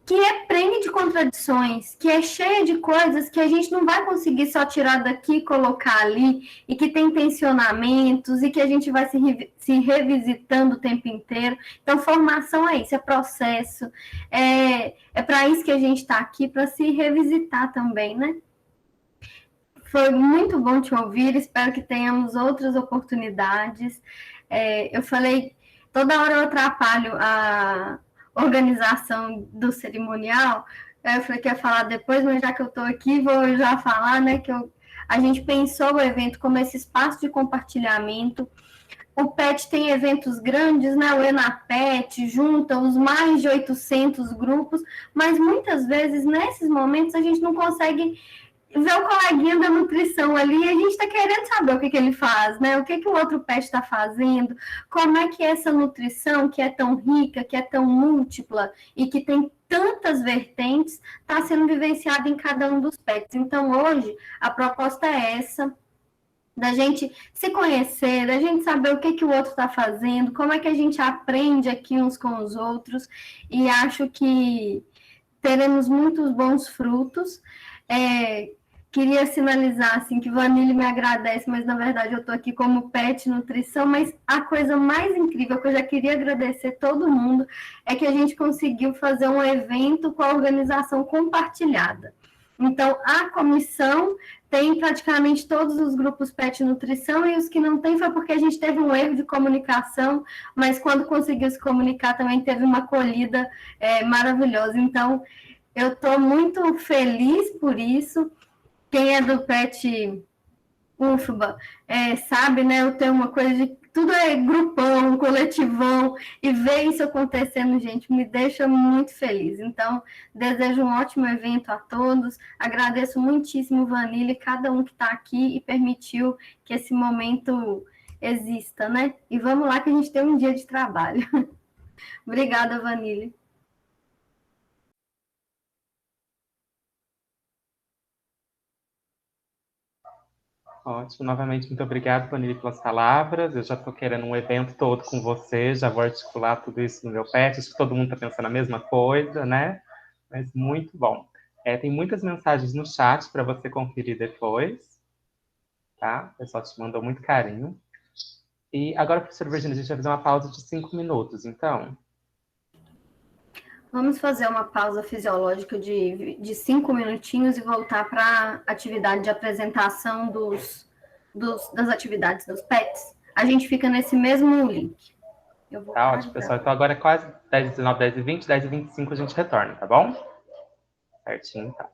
Speaker 8: Que é prêmio de contradições, que é cheia de coisas que a gente não vai conseguir só tirar daqui e colocar ali, e que tem tensionamentos, e que a gente vai se revisitando o tempo inteiro. Então, formação é isso, é processo, é para isso que a gente está aqui, para se revisitar também, né? Foi muito bom te ouvir, espero que tenhamos outras oportunidades. Eu falei, toda hora eu atrapalho a organização do cerimonial, eu falei que ia falar depois, mas já que eu estou aqui, vou já falar, né, que a gente pensou o evento como esse espaço de compartilhamento. O PET tem eventos grandes, né, o ENAPET junta os mais de 800 grupos, mas muitas vezes, nesses momentos, a gente não consegue ver o coleguinha da nutrição ali, e a gente está querendo saber o que ele faz, né? O que o outro PET está fazendo, como é que essa nutrição, que é tão rica, que é tão múltipla e que tem tantas vertentes, está sendo vivenciada em cada um dos PETs. Então, hoje, a proposta é essa, da gente se conhecer, da gente saber o que o outro está fazendo, como é que a gente aprende aqui uns com os outros, e acho que teremos muitos bons frutos. Queria sinalizar assim, que Vanille me agradece, mas na verdade eu estou aqui como PET Nutrição, mas a coisa mais incrível que eu já queria agradecer todo mundo é que a gente conseguiu fazer um evento com a organização compartilhada. Então, a comissão tem praticamente todos os grupos PET Nutrição, e os que não tem foi porque a gente teve um erro de comunicação, mas quando conseguiu se comunicar também teve uma acolhida maravilhosa. Então, eu estou muito feliz por isso. Quem é do PET UFBA sabe, né? Eu tenho uma coisa de tudo é grupão, coletivão, e ver isso acontecendo, gente, me deixa muito feliz. Então, desejo um ótimo evento a todos. Agradeço muitíssimo, Vanille, cada um que está aqui e permitiu que esse momento exista, né? E vamos lá que a gente tem um dia de trabalho. Obrigada, Vanille.
Speaker 1: Ótimo, novamente, muito obrigado, Vanille, pelas palavras. Eu já estou querendo um evento todo com você, já vou articular tudo isso no meu PET, acho que todo mundo está pensando a mesma coisa, né? Mas muito bom. Tem muitas mensagens no chat para você conferir depois, tá? O pessoal te mandou muito carinho. E agora, professora Virgínia, a gente vai fazer uma pausa de 5 minutos, então.
Speaker 8: Vamos fazer uma pausa fisiológica de 5 minutinhos e voltar para a atividade de apresentação das atividades dos PETs. A gente fica nesse mesmo link.
Speaker 1: Tá ótimo, pessoal. Então agora é quase 10h19, 10h20, 10h25 a gente retorna, tá bom? Certinho, tá.